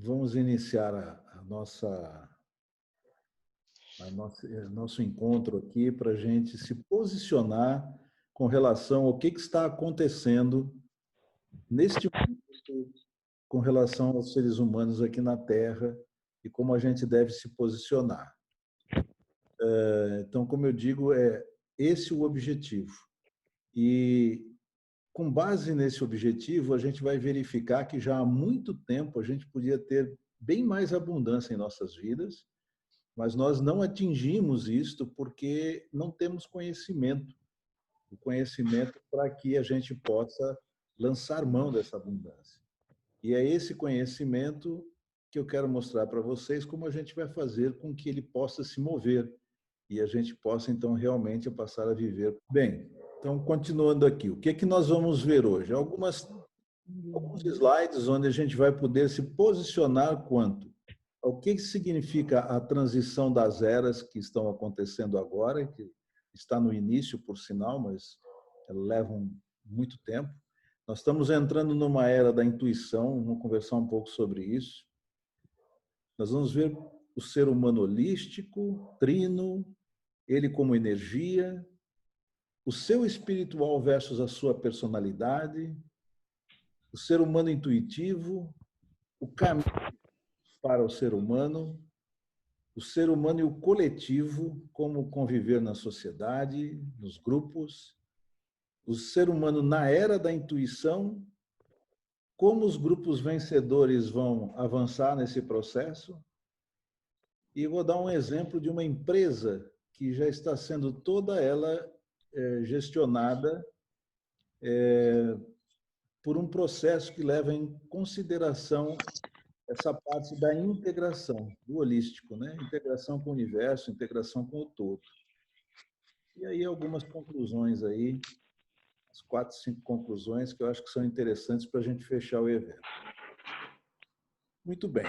vamos iniciar nosso encontro aqui para a gente se posicionar com relação ao que está acontecendo neste momento com relação aos seres humanos aqui na Terra e como a gente deve se posicionar. Então, como eu digo, é esse o objetivo. E, com base nesse objetivo, a gente vai verificar que já há muito tempo a gente podia ter bem mais abundância em nossas vidas, mas nós não atingimos isto porque não temos conhecimento. O conhecimento para que a gente possa lançar mão dessa abundância. E é esse conhecimento que eu quero mostrar para vocês como a gente vai fazer com que ele possa se mover e a gente possa, então, realmente passar a viver bem. Então, continuando aqui, o que é que nós vamos ver hoje? Alguns slides onde a gente vai poder se posicionar quanto ao que significa a transição das eras que estão acontecendo agora, que está no início, por sinal, mas levam muito tempo. Nós estamos entrando numa era da intuição, vamos conversar um pouco sobre isso. Nós vamos ver o ser humano holístico, trino, ele como energia, o seu espiritual versus a sua personalidade, o ser humano intuitivo, o caminho para o ser humano e o coletivo, como conviver na sociedade, nos grupos, o ser humano na era da intuição, como os grupos vencedores vão avançar nesse processo. E vou dar um exemplo de uma empresa que já está sendo toda ela gestionada por um processo que leva em consideração essa parte da integração, do holístico, né? Integração com o universo, integração com o todo. E aí algumas conclusões aí, as 4, 5 conclusões que eu acho que são interessantes para a gente fechar o evento. Muito bem.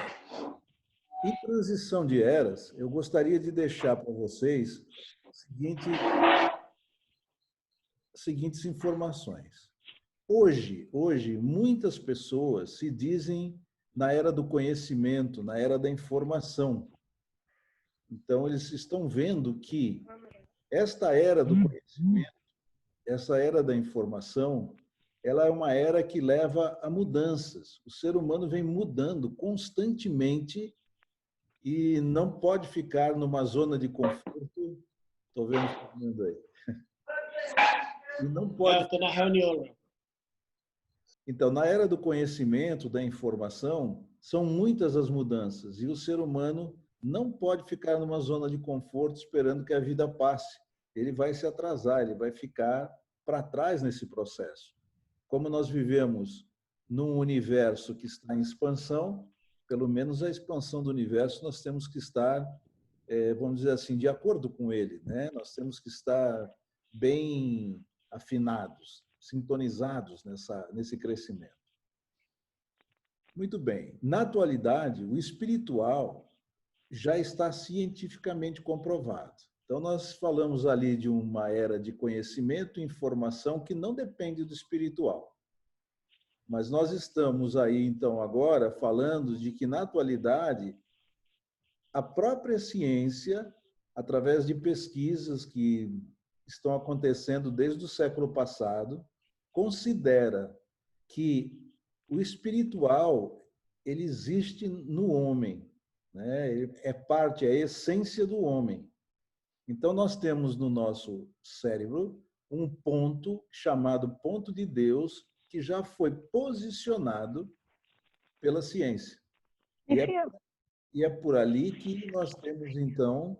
Em transição de eras, eu gostaria de deixar para vocês seguintes informações. Hoje, muitas pessoas se dizem na era do conhecimento, na era da informação. Então, eles estão vendo que esta era do conhecimento, essa era da informação, ela é uma era que leva a mudanças. O ser humano vem mudando constantemente e não pode ficar numa zona de conforto. Estou vendo aí. E não pode. Estou na reunião. Então, na era do conhecimento, da informação, são muitas as mudanças e o ser humano não pode ficar numa zona de conforto esperando que a vida passe. Ele vai se atrasar, ele vai ficar para trás nesse processo. Como nós vivemos num universo que está em expansão, pelo menos a expansão do universo nós temos que estar, vamos dizer assim, de acordo com ele, né? Nós temos que estar bem afinados, sintonizados nesse crescimento. Muito bem. Na atualidade, o espiritual já está cientificamente comprovado. Então, nós falamos ali de uma era de conhecimento e informação que não depende do espiritual. Mas nós estamos aí, então, agora falando de que, na atualidade, a própria ciência, através de pesquisas que estão acontecendo desde o século passado, considera que o espiritual ele existe no homem, né? Ele é parte, é a essência do homem. Então, nós temos no nosso cérebro um ponto chamado ponto de Deus, que já foi posicionado pela ciência. E é por ali que nós temos, então,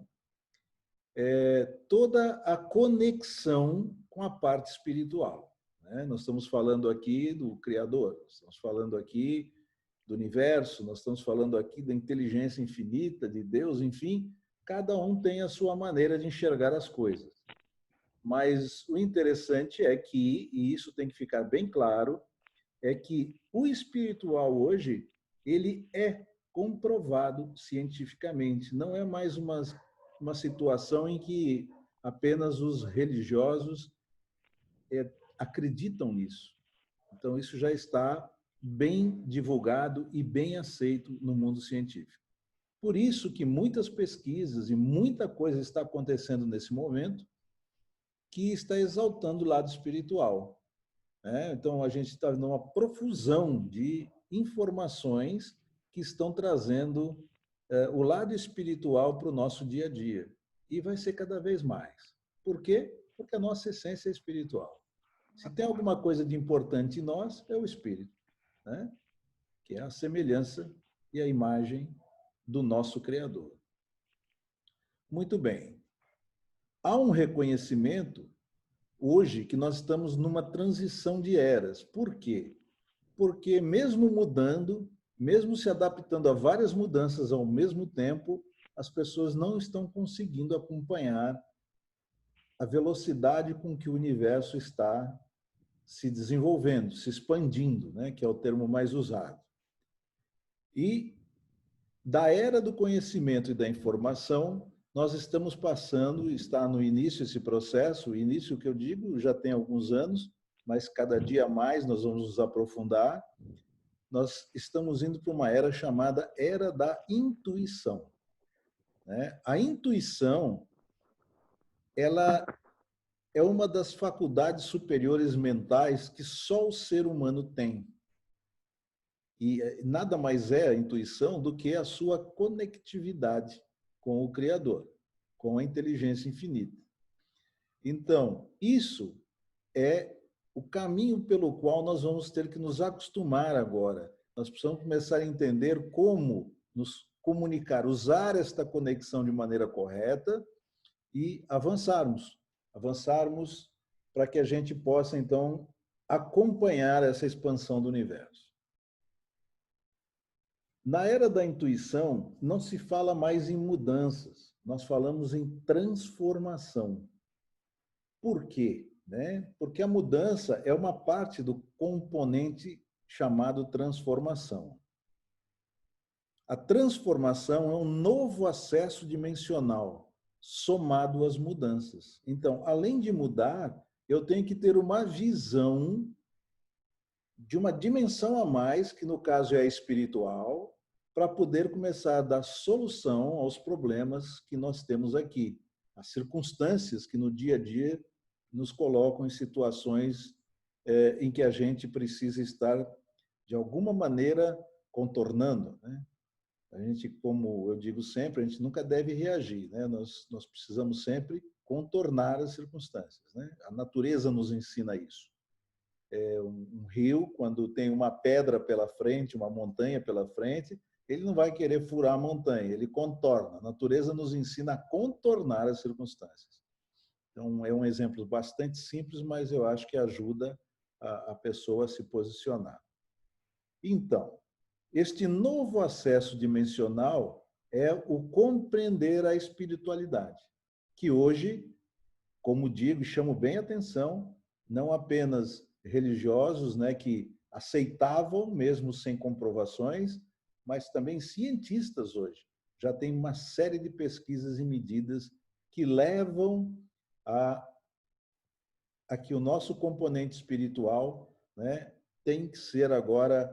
toda a conexão com a parte espiritual. Né? Nós estamos falando aqui do Criador, nós estamos falando aqui do universo, nós estamos falando aqui da inteligência infinita, de Deus, enfim, cada um tem a sua maneira de enxergar as coisas. Mas o interessante é que, e isso tem que ficar bem claro, é que o espiritual hoje, ele é comprovado cientificamente, não é mais uma situação em que apenas os religiosos acreditam nisso. Então, isso já está bem divulgado e bem aceito no mundo científico. Por isso que muitas pesquisas e muita coisa está acontecendo nesse momento que está exaltando o lado espiritual. Então, a gente está numa profusão de informações que estão trazendo o lado espiritual para o nosso dia a dia. E vai ser cada vez mais. Por quê? Porque a nossa essência é espiritual. Se tem alguma coisa de importante em nós, é o espírito, né? Que é a semelhança e a imagem do nosso Criador. Muito bem. Há um reconhecimento hoje que nós estamos numa transição de eras. Por quê? Porque mesmo mudando, mesmo se adaptando a várias mudanças ao mesmo tempo, as pessoas não estão conseguindo acompanhar a velocidade com que o universo está se desenvolvendo, se expandindo, né, que é o termo mais usado. E da era do conhecimento e da informação, nós estamos passando, está no início esse processo, o início que eu digo já tem alguns anos, mas cada dia mais nós vamos nos aprofundar. Nós estamos indo para uma era chamada Era da Intuição. A intuição, ela é uma das faculdades superiores mentais que só o ser humano tem. E nada mais é a intuição do que a sua conectividade com o Criador, com a inteligência infinita. Então, isso é o caminho pelo qual nós vamos ter que nos acostumar agora. Nós precisamos começar a entender como nos comunicar, usar esta conexão de maneira correta e avançarmos para que a gente possa, então, acompanhar essa expansão do universo. Na era da intuição, não se fala mais em mudanças, nós falamos em transformação. Por quê? Porque a mudança é uma parte do componente chamado transformação. A transformação é um novo acesso dimensional somado às mudanças. Então, além de mudar, eu tenho que ter uma visão de uma dimensão a mais, que no caso é a espiritual, para poder começar a dar solução aos problemas que nós temos aqui, as circunstâncias que no dia a dia nos colocam em situações em que a gente precisa estar, de alguma maneira, contornando. A gente, como eu digo sempre, a gente nunca deve reagir. Nós precisamos sempre contornar as circunstâncias. A natureza nos ensina isso. Um rio, quando tem uma pedra pela frente, uma montanha pela frente, ele não vai querer furar a montanha, ele contorna. A natureza nos ensina a contornar as circunstâncias. Então, é um exemplo bastante simples, mas eu acho que ajuda a pessoa a se posicionar. Então, este novo acesso dimensional é o compreender a espiritualidade, que hoje, como digo, chamo bem a atenção, não apenas religiosos, que aceitavam, mesmo sem comprovações, mas também cientistas hoje. Já tem uma série de pesquisas e medidas que levam a que o nosso componente espiritual tem que ser agora,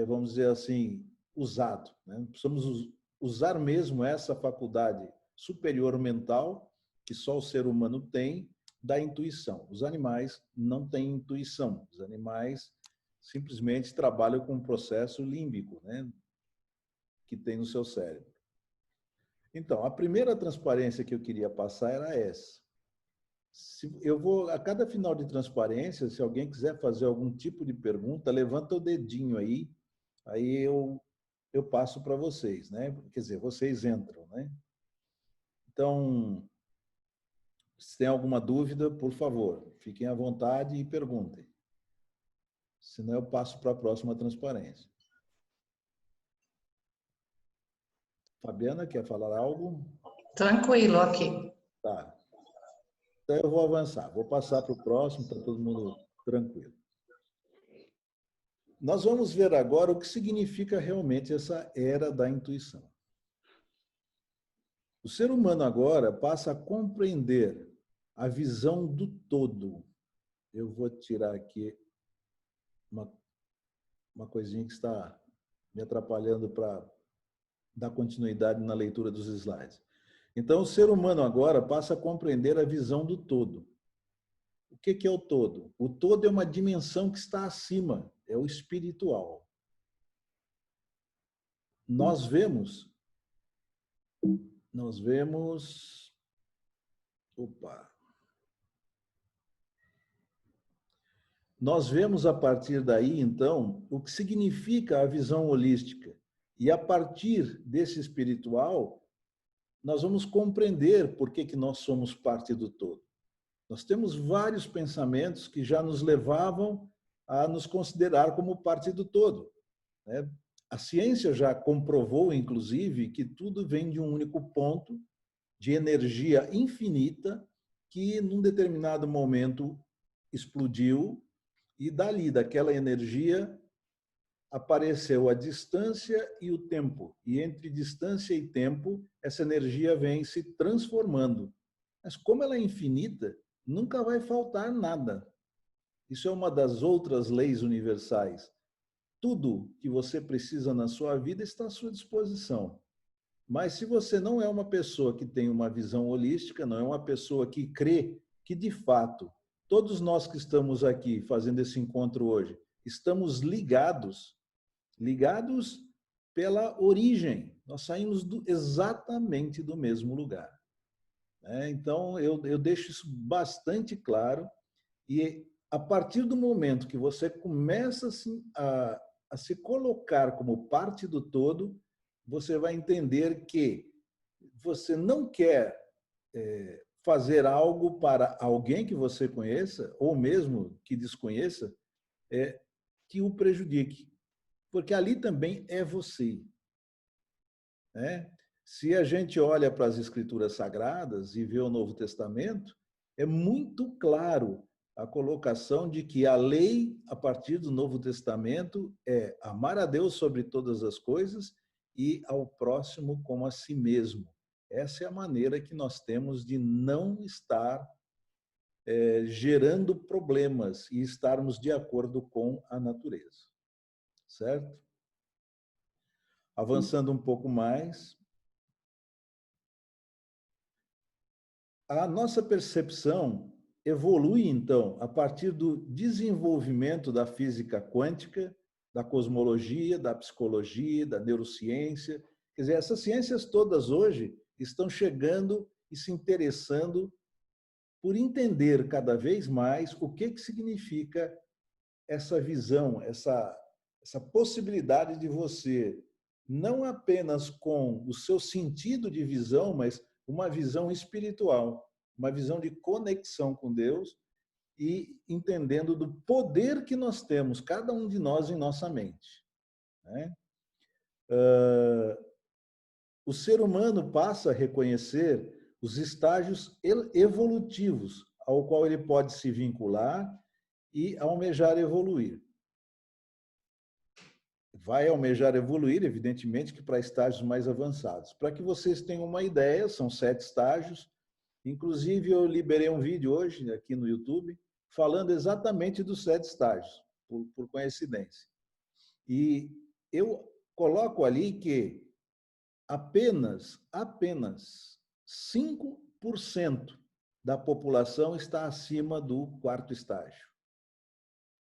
vamos dizer assim, usado. Precisamos usar mesmo essa faculdade superior mental, que só o ser humano tem, da intuição. Os animais não têm intuição. Os animais simplesmente trabalham com um processo límbico, que tem no seu cérebro. Então, a primeira transparência que eu queria passar era essa. Eu vou, a cada final de transparência, se alguém quiser fazer algum tipo de pergunta, levanta o dedinho aí eu passo para vocês, Quer dizer, vocês entram, Então, se tem alguma dúvida, por favor, fiquem à vontade e perguntem. Senão eu passo para a próxima transparência. Fabiana, quer falar algo? Tranquilo aqui. Tá. Então eu vou avançar, vou passar para o próximo, está todo mundo tranquilo. Nós vamos ver agora o que significa realmente essa era da intuição. O ser humano agora passa a compreender a visão do todo. Eu vou tirar aqui uma uma coisinha que está me atrapalhando para dar continuidade na leitura dos slides. Então, o ser humano agora passa a compreender a visão do todo. O que é o todo? O todo é uma dimensão que está acima, é o espiritual. Nós vemos, nós vemos a partir daí, então, o que significa a visão holística. E a partir desse espiritual, nós vamos compreender por que nós somos parte do todo. Nós temos vários pensamentos que já nos levavam a nos considerar como parte do todo, né? A ciência já comprovou, inclusive, que tudo vem de um único ponto de energia infinita que, num determinado momento, explodiu e dali, daquela energia, apareceu a distância e o tempo. E entre distância e tempo, essa energia vem se transformando. Mas como ela é infinita, nunca vai faltar nada. Isso é uma das outras leis universais. Tudo que você precisa na sua vida está à sua disposição. Mas se você não é uma pessoa que tem uma visão holística, não é uma pessoa que crê que, de fato, todos nós que estamos aqui fazendo esse encontro hoje, estamos ligados pela origem. Nós saímos exatamente do mesmo lugar. Então, eu deixo isso bastante claro. E a partir do momento que você começa assim, a se colocar como parte do todo, você vai entender que você não quer fazer algo para alguém que você conheça, ou mesmo que desconheça, que o prejudique. Porque ali também é você. Né? Se a gente olha para as Escrituras Sagradas e vê o Novo Testamento, é muito claro a colocação de que a lei, a partir do Novo Testamento, é amar a Deus sobre todas as coisas e ao próximo como a si mesmo. Essa é a maneira que nós temos de não estar gerando problemas e estarmos de acordo com a natureza. Certo? Avançando um pouco mais, a nossa percepção evolui, então, a partir do desenvolvimento da física quântica, da cosmologia, da psicologia, da neurociência. Quer dizer, essas ciências todas hoje estão chegando e se interessando por entender cada vez mais o que significa essa visão, essa possibilidade de você, não apenas com o seu sentido de visão, mas uma visão espiritual, uma visão de conexão com Deus e entendendo do poder que nós temos, cada um de nós, em nossa mente. Né? O ser humano passa a reconhecer os estágios evolutivos ao qual ele pode se vincular e almejar evoluir. Vai almejar evoluir, evidentemente, que para estágios mais avançados. Para que vocês tenham uma ideia, são 7 estágios. Inclusive, eu liberei um vídeo hoje aqui no YouTube falando exatamente dos 7 estágios, por coincidência. E eu coloco ali que apenas 5% da população está acima do 4º estágio.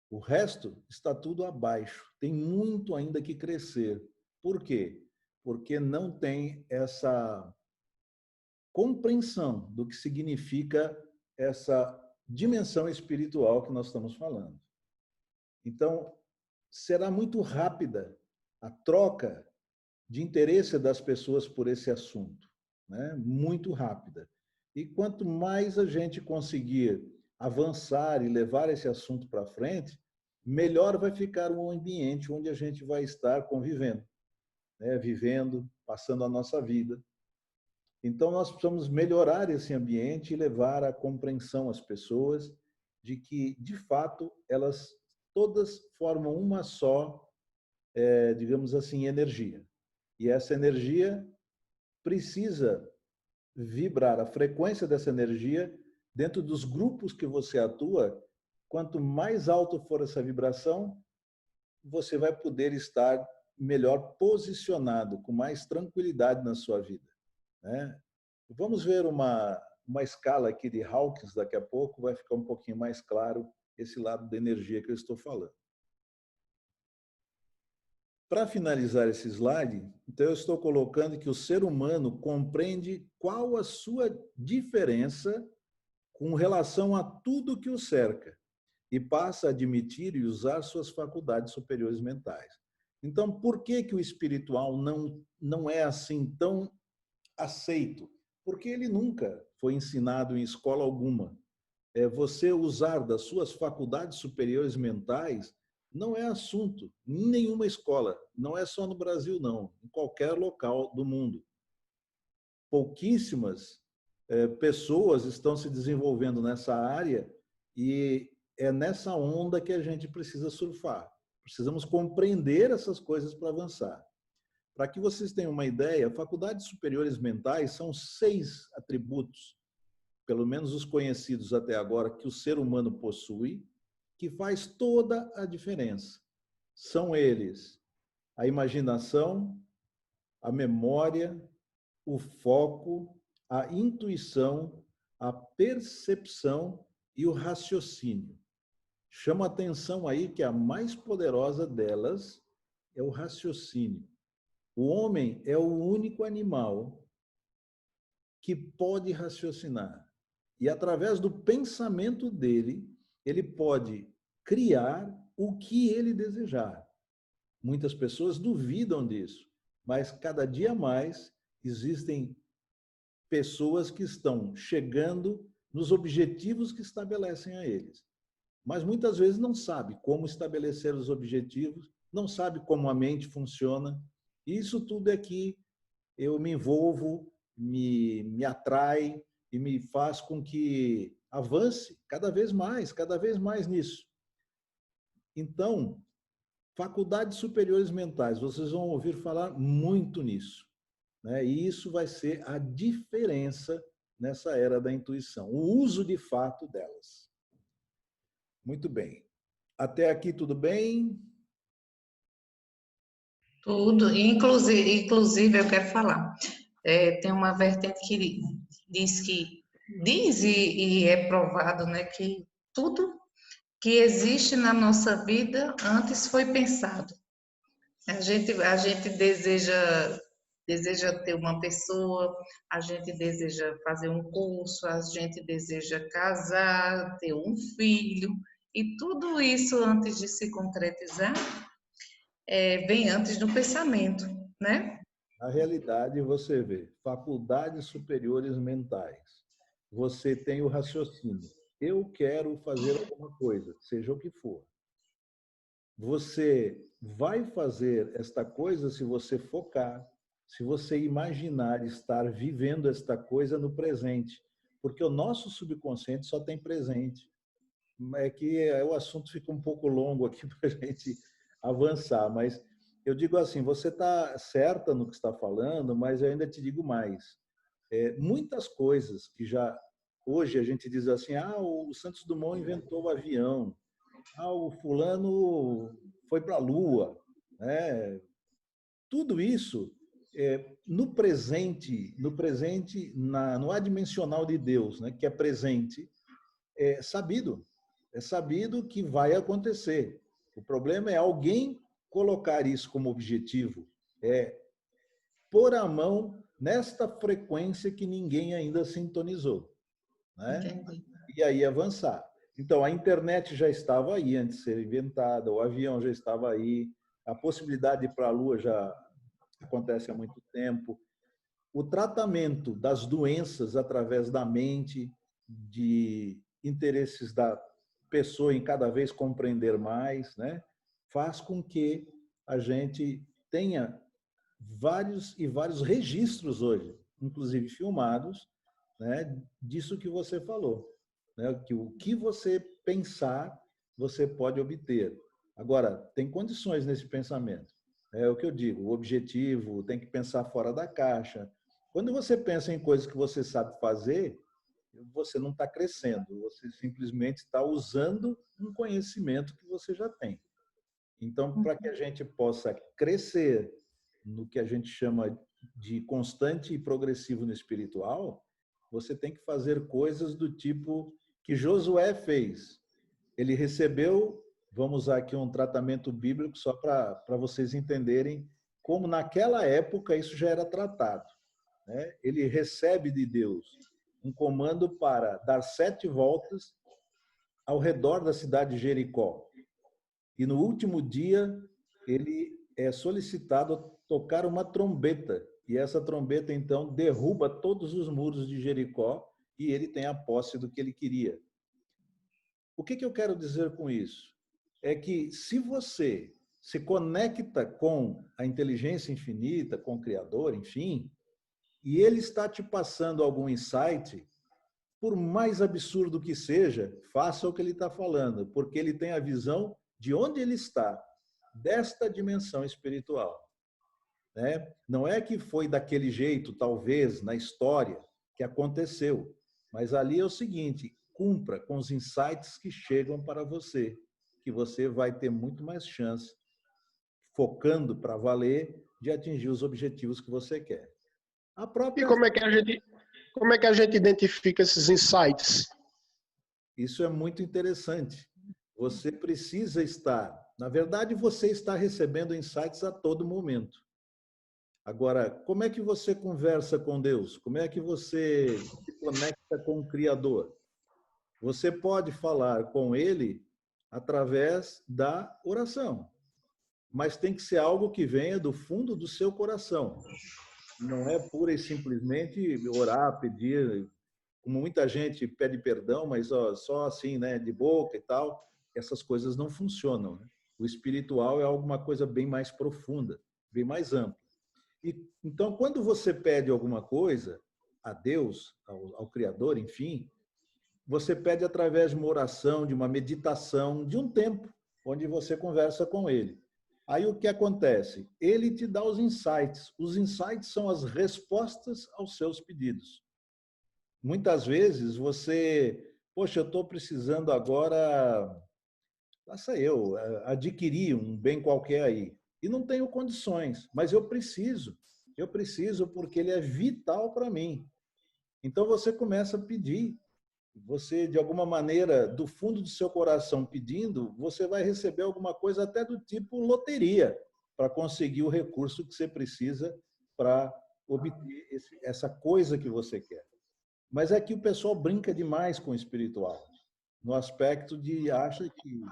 O resto está tudo abaixo. Tem muito ainda que crescer. Por quê? Porque não tem essa compreensão do que significa essa dimensão espiritual que nós estamos falando. Então, será muito rápida a troca de interesse das pessoas por esse assunto, né? Muito rápida. E quanto mais a gente conseguir avançar e levar esse assunto para frente, melhor vai ficar o ambiente onde a gente vai estar convivendo, né? Vivendo, passando a nossa vida. Então, nós precisamos melhorar esse ambiente e levar a compreensão às pessoas de que, de fato, elas todas formam uma só, digamos assim, energia. E essa energia precisa vibrar, a frequência dessa energia, dentro dos grupos que você atua, quanto mais alto for essa vibração, você vai poder estar melhor posicionado, com mais tranquilidade na sua vida, né? Vamos ver uma escala aqui de Hawkins daqui a pouco, vai ficar um pouquinho mais claro esse lado da energia que eu estou falando. Para finalizar esse slide, então eu estou colocando que o ser humano compreende qual a sua diferença com relação a tudo que o cerca e passa a admitir e usar suas faculdades superiores mentais. Então, por que que o espiritual não é assim tão aceito? Porque ele nunca foi ensinado em escola alguma. Você usar das suas faculdades superiores mentais não é assunto em nenhuma escola, não é só no Brasil, não, em qualquer local do mundo. Pouquíssimas pessoas estão se desenvolvendo nessa área e é nessa onda que a gente precisa surfar. Precisamos compreender essas coisas para avançar. Para que vocês tenham uma ideia, faculdades superiores mentais são 6 atributos, pelo menos os conhecidos até agora, que o ser humano possui, que faz toda a diferença. São eles: a imaginação, a memória, o foco, a intuição, a percepção e o raciocínio. Chama atenção aí que a mais poderosa delas é o raciocínio. O homem é o único animal que pode raciocinar. E através do pensamento dele, ele pode criar o que ele desejar. Muitas pessoas duvidam disso, mas cada dia mais existem pessoas que estão chegando nos objetivos que estabelecem a eles. Mas muitas vezes não sabe como estabelecer os objetivos, não sabe como a mente funciona. E isso tudo é que eu me envolvo, me atrai e me faz com que avance cada vez mais nisso. Então, faculdades superiores mentais, vocês vão ouvir falar muito nisso, né? E isso vai ser a diferença nessa era da intuição, o uso de fato delas. Muito bem. Até aqui tudo bem? Tudo. Inclusive eu quero falar. Tem uma vertente que diz e é provado, né, que tudo que existe na nossa vida antes foi pensado. A gente deseja ter uma pessoa, a gente deseja fazer um curso, a gente deseja casar, ter um filho, e tudo isso antes de se concretizar, vem antes do pensamento, né? Na realidade, você vê faculdades superiores mentais. Você tem o raciocínio. Eu quero fazer alguma coisa, seja o que for. Você vai fazer esta coisa se você focar, se você imaginar estar vivendo esta coisa no presente, porque o nosso subconsciente só tem presente. É que o assunto fica um pouco longo aqui para a gente avançar, mas eu digo assim, você está certa no que está falando, mas eu ainda te digo mais. Muitas coisas que já hoje a gente diz assim, o Santos Dumont inventou o avião, o fulano foi para a Lua, né? Tudo isso no adimensional de Deus, né? Que é presente, é sabido que vai acontecer. O problema é alguém colocar isso como objetivo, pôr a mão nesta frequência que ninguém ainda sintonizou, né? Entendi. E aí avançar. Então, a internet já estava aí antes de ser inventada, o avião já estava aí, a possibilidade de ir para a Lua já acontece há muito tempo. O tratamento das doenças através da mente, de interesses da pessoa em cada vez compreender mais, né, faz com que a gente tenha vários e vários registros hoje, inclusive filmados, né, disso que você falou, né, que o que você pensar, você pode obter. Agora, tem condições nesse pensamento. É o que eu digo, o objetivo tem que pensar fora da caixa. Quando você pensa em coisas que você sabe fazer, você não está crescendo, você simplesmente está usando um conhecimento que você já tem. Então, para que a gente possa crescer no que a gente chama de constante e progressivo no espiritual, você tem que fazer coisas do tipo que Josué fez. Ele recebeu, vamos usar aqui um tratamento bíblico só para vocês entenderem como naquela época isso já era tratado, né? Ele recebe de Deus um comando para dar 7 voltas ao redor da cidade de Jericó. E no último dia, ele é solicitado a tocar uma trombeta. E essa trombeta, então, derruba todos os muros de Jericó e ele tem a posse do que ele queria. O que eu quero dizer com isso? É que se você se conecta com a inteligência infinita, com o Criador, enfim, e ele está te passando algum insight, por mais absurdo que seja, faça o que ele está falando, porque ele tem a visão de onde ele está, desta dimensão espiritual. Né? Não é que foi daquele jeito, talvez, na história, que aconteceu, mas ali é o seguinte, cumpra com os insights que chegam para você, que você vai ter muito mais chance, focando para valer, de atingir os objetivos que você quer. A E própria... como é que a gente identifica esses insights? Isso é muito interessante. Você precisa estar... Na verdade, você está recebendo insights a todo momento. Agora, como é que você conversa com Deus? Como é que você se conecta com o Criador? Você pode falar com Ele através da oração, mas tem que ser algo que venha do fundo do seu coração. Não é pura e simplesmente orar, pedir, como muita gente pede perdão, mas só assim, né, de boca e tal. Essas coisas não funcionam, né? O espiritual é alguma coisa bem mais profunda, bem mais ampla. E, então, quando você pede alguma coisa a Deus, ao Criador, enfim, você pede através de uma oração, de uma meditação, de um tempo, onde você conversa com Ele. Aí o que acontece? Ele te dá os insights. Os insights são as respostas aos seus pedidos. Muitas vezes você, poxa, eu estou precisando agora, faça eu, adquirir um bem qualquer aí. E não tenho condições, mas eu preciso. Eu preciso porque ele é vital para mim. Então você começa a pedir. Você, de alguma maneira, do fundo do seu coração pedindo, você vai receber alguma coisa até do tipo loteria, para conseguir o recurso que você precisa para obter essa coisa que você quer. Mas é que o pessoal brinca demais com o espiritual, no aspecto de acha que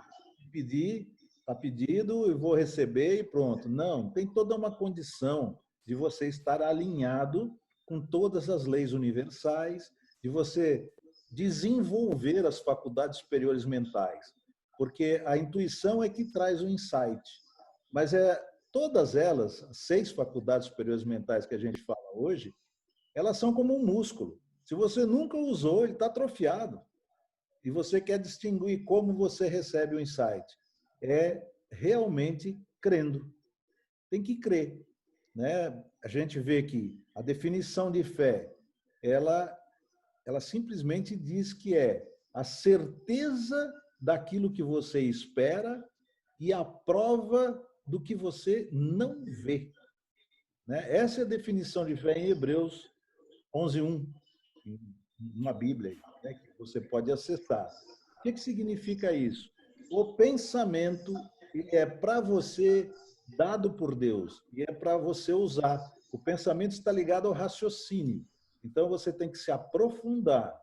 pedir, está pedido, eu vou receber e pronto. Não, tem toda uma condição de você estar alinhado com todas as leis universais, de você desenvolver as faculdades superiores mentais, porque a intuição é que traz o insight. Mas todas elas, as 6 faculdades superiores mentais que a gente fala hoje, elas são como um músculo. Se você nunca usou, ele está atrofiado. E você quer distinguir como você recebe o insight. É realmente crendo. Tem que crer. Né? A gente vê que a definição de fé, ela simplesmente diz que é a certeza daquilo que você espera e a prova do que você não vê. Né? Essa é a definição de fé em Hebreus 11:1, uma Bíblia, né, que você pode acessar. O que significa isso? O pensamento é para você dado por Deus e é para você usar. O pensamento está ligado ao raciocínio. Então, você tem que se aprofundar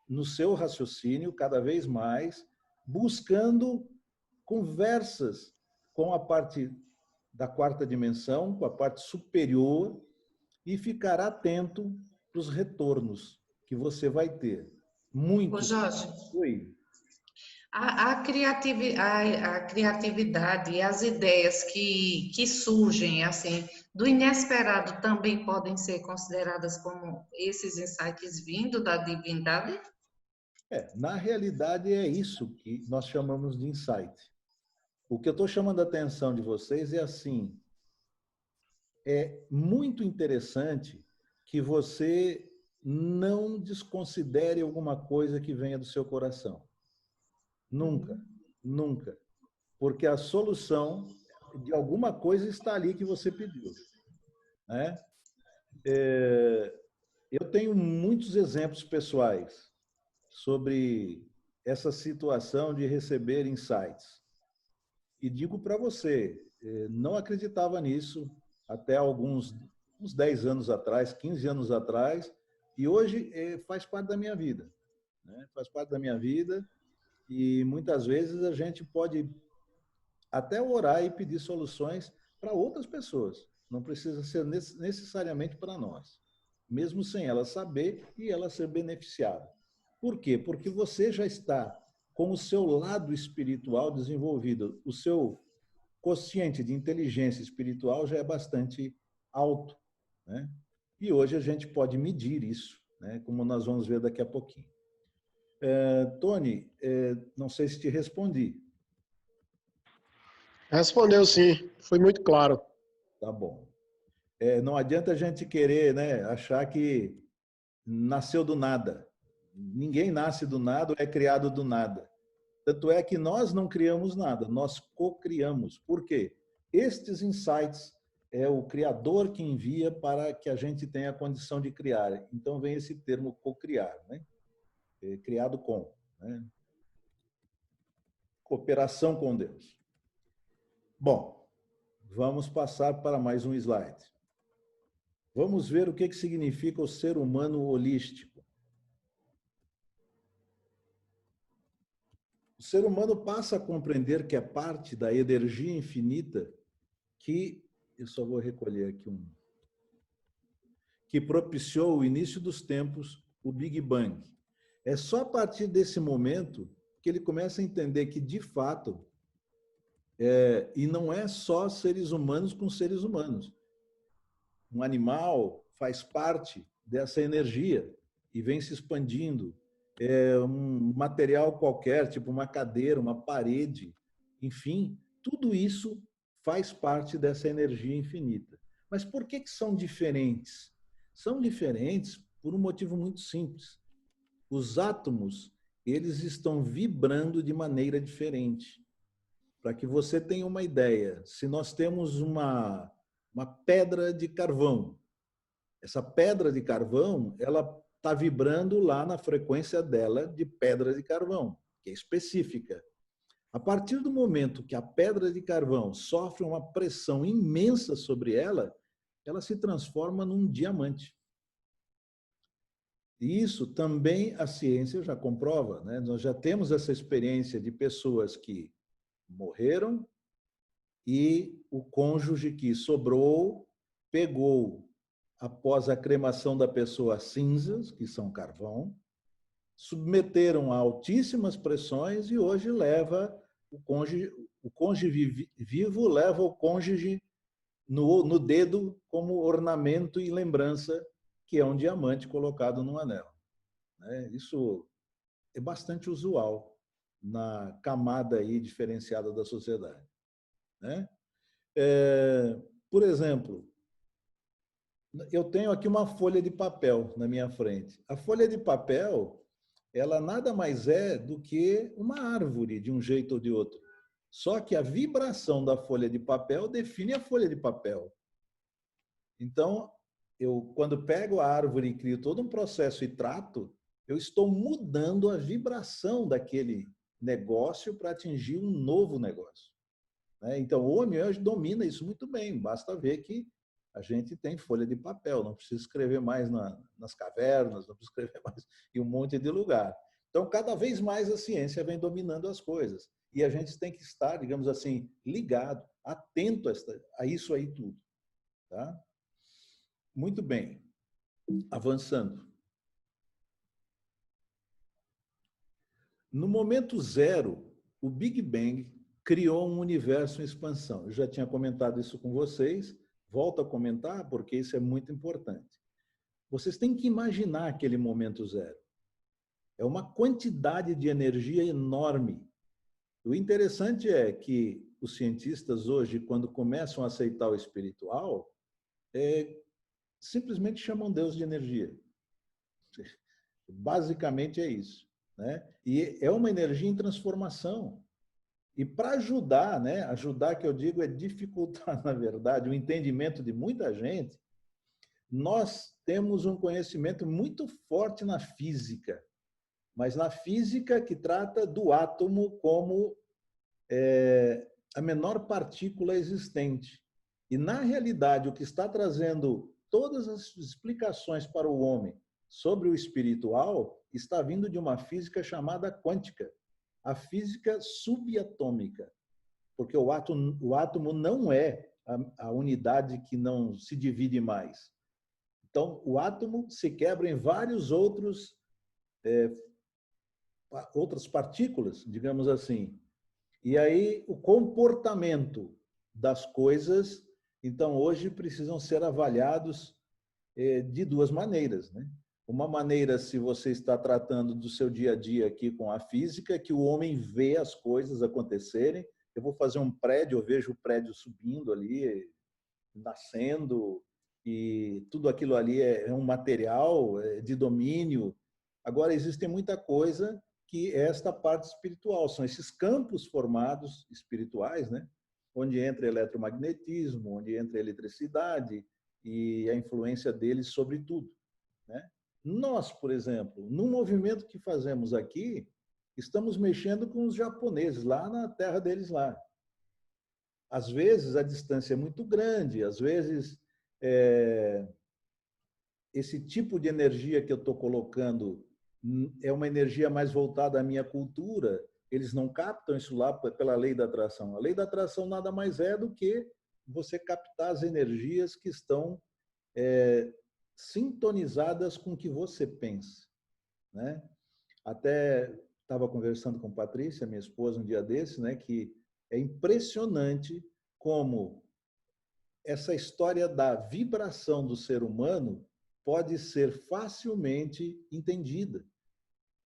no seu raciocínio cada vez mais, buscando conversas com a parte da 4ª dimensão, com a parte superior, e ficar atento para os retornos que você vai ter. Ô Muitos. Jorge, Oi. a criatividade e as ideias que surgem, assim, do inesperado também podem ser consideradas como esses insights vindo da divindade? Na realidade, é isso que nós chamamos de insight. O que eu estou chamando a atenção de vocês é assim, é muito interessante que você não desconsidere alguma coisa que venha do seu coração. Nunca, nunca. porque a solução de alguma coisa está ali que você pediu, né? Eu tenho muitos exemplos pessoais sobre essa situação de receber insights. E digo para você, não acreditava nisso até uns 10 anos atrás, 15 anos atrás, e hoje faz parte da minha vida, né? Faz parte da minha vida, e muitas vezes a gente pode até orar e pedir soluções para outras pessoas. Não precisa ser necessariamente para nós, mesmo sem ela saber e ela ser beneficiada. Por quê? Porque você já está com o seu lado espiritual desenvolvido, o seu quociente de inteligência espiritual já é bastante alto, né? E hoje a gente pode medir isso, né? Como nós vamos ver daqui a pouquinho. Tony, não sei se te respondi. Respondeu sim, foi muito claro. Tá bom. Não adianta a gente querer, né, achar que nasceu do nada. Ninguém nasce do nada ou é criado do nada. Tanto é que nós não criamos nada, nós co-criamos. Por quê? Estes insights é o Criador que envia para que a gente tenha a condição de criar. Então vem esse termo co-criar, né? Criado com, né? Cooperação com Deus. Bom, vamos passar para mais um slide. Vamos ver o que significa o ser humano holístico. O ser humano passa a compreender que é parte da energia infinita que, eu só vou recolher aqui que propiciou o início dos tempos, o Big Bang. É só a partir desse momento que ele começa a entender que, de fato, e não é só seres humanos com seres humanos. Um animal faz parte dessa energia e vem se expandindo. Um material qualquer, tipo uma cadeira, uma parede, enfim, tudo isso faz parte dessa energia infinita. Mas por que são diferentes? São diferentes por um motivo muito simples. Os átomos, eles estão vibrando de maneira diferente. Para que você tenha uma ideia, se nós temos uma pedra de carvão, essa pedra de carvão, ela está vibrando lá na frequência dela de pedra de carvão, que é específica. A partir do momento que a pedra de carvão sofre uma pressão imensa sobre ela, ela se transforma num diamante. E isso também a ciência já comprova, né? Nós já temos essa experiência de pessoas que morreram e o cônjuge que sobrou pegou, após a cremação da pessoa, cinzas, que são carvão, submeteram a altíssimas pressões e hoje leva o cônjuge vivo leva o cônjuge no dedo como ornamento e lembrança, que é um diamante colocado num anel. Isso é bastante usual na camada aí diferenciada da sociedade, né? Por exemplo, eu tenho aqui uma folha de papel na minha frente. A folha de papel, ela nada mais é do que uma árvore, de um jeito ou de outro. Só que a vibração da folha de papel define a folha de papel. Então, eu, quando pego a árvore e crio todo um processo e trato, eu estou mudando a vibração daquele negócio para atingir um novo negócio. Então, o homem hoje domina isso muito bem. Basta ver que a gente tem folha de papel, não precisa escrever mais nas cavernas, não precisa escrever mais em um monte de lugar. Então, cada vez mais a ciência vem dominando as coisas. E a gente tem que estar, digamos assim, ligado, atento a isso aí tudo. Tá? Muito bem. Avançando. No momento zero, o Big Bang criou um universo em expansão. Eu já tinha comentado isso com vocês, volto a comentar porque isso é muito importante. Vocês têm que imaginar aquele momento zero. É uma quantidade de energia enorme. O interessante é que os cientistas hoje, quando começam a aceitar o espiritual, simplesmente chamam Deus de energia. Basicamente é isso, né? E é uma energia em transformação. E para ajudar, né? Ajudar, que eu digo, é dificultar, na verdade, o entendimento de muita gente. Nós temos um conhecimento muito forte na física, mas na física que trata do átomo como a menor partícula existente. E, na realidade, o que está trazendo todas as explicações para o homem sobre o espiritual está vindo de uma física chamada quântica, a física subatômica, porque o átomo não é a unidade que não se divide mais. Então, o átomo se quebra em vários outras partículas, digamos assim. E aí, o comportamento das coisas, então, hoje precisam ser avaliados de duas maneiras, né? Uma maneira, se você está tratando do seu dia a dia aqui com a física, que o homem vê as coisas acontecerem. Eu vou fazer um prédio, eu vejo o prédio subindo ali, nascendo, e tudo aquilo ali é um material de domínio. Agora, existe muita coisa que é esta parte espiritual, são esses campos formados espirituais, né? Onde entra eletromagnetismo, onde entra eletricidade e a influência deles sobre tudo, né? Nós, por exemplo, no movimento que fazemos aqui, estamos mexendo com os japoneses, lá na terra deles lá. Às vezes a distância é muito grande, às vezes esse tipo de energia que eu estou colocando é uma energia mais voltada à minha cultura, eles não captam isso lá pela lei da atração. A lei da atração nada mais é do que você captar as energias que estão sintonizadas com o que você pensa, né? Até estava conversando com Patrícia, minha esposa, um dia desse, né, que é impressionante como essa história da vibração do ser humano pode ser facilmente entendida.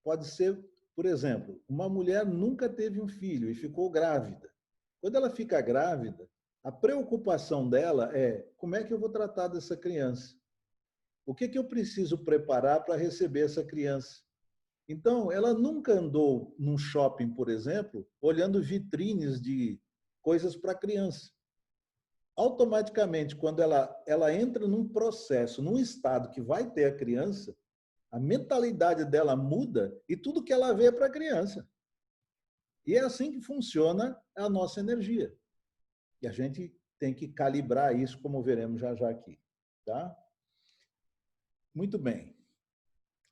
Pode ser, por exemplo, uma mulher nunca teve um filho e ficou grávida. Quando ela fica grávida, a preocupação dela é: como é que eu vou tratar dessa criança? O que eu preciso preparar para receber essa criança? Então, ela nunca andou num shopping, por exemplo, olhando vitrines de coisas para criança. Automaticamente, quando ela entra num processo, num estado que vai ter a criança, a mentalidade dela muda e tudo que ela vê é para a criança. E é assim que funciona a nossa energia. E a gente tem que calibrar isso, como veremos já já aqui. Tá? Muito bem.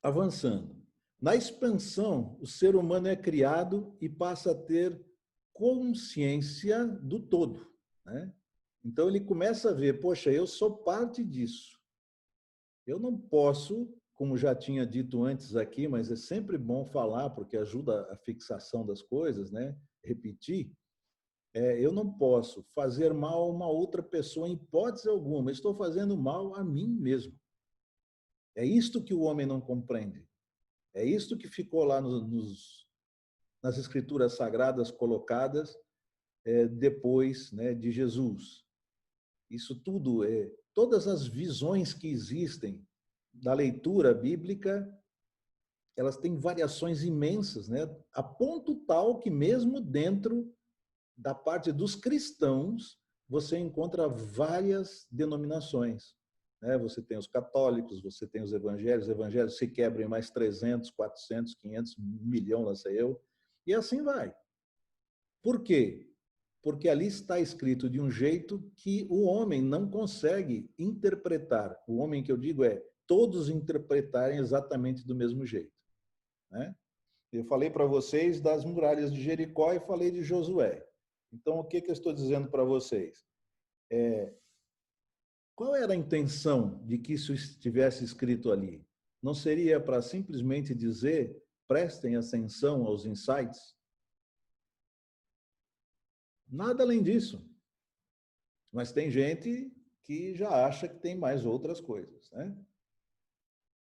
Avançando. Na expansão, o ser humano é criado e passa a ter consciência do todo, né? Então ele começa a ver, poxa, eu sou parte disso. Eu não posso, como já tinha dito antes aqui, mas é sempre bom falar porque ajuda a fixação das coisas, né? Repetir. Eu não posso fazer mal a uma outra pessoa em hipótese alguma. Estou fazendo mal a mim mesmo. É isto que o homem não compreende. É isto que ficou lá nas escrituras sagradas colocadas depois, né, de Jesus. Isso tudo, todas as visões que existem da leitura bíblica, elas têm variações imensas, né, a ponto tal que mesmo dentro da parte dos cristãos você encontra várias denominações. Você tem os católicos, você tem os evangélicos se quebram em mais 300, 400, 500, 1 milhão, lá sei eu, e assim vai. Por quê? Porque ali está escrito de um jeito que o homem não consegue interpretar. O homem que eu digo todos interpretarem exatamente do mesmo jeito, né? Eu falei para vocês das muralhas de Jericó e falei de Josué. Então, o que eu estou dizendo para vocês? Qual era a intenção de que isso estivesse escrito ali? Não seria para simplesmente dizer, prestem atenção aos insights? Nada além disso. Mas tem gente que já acha que tem mais outras coisas, né?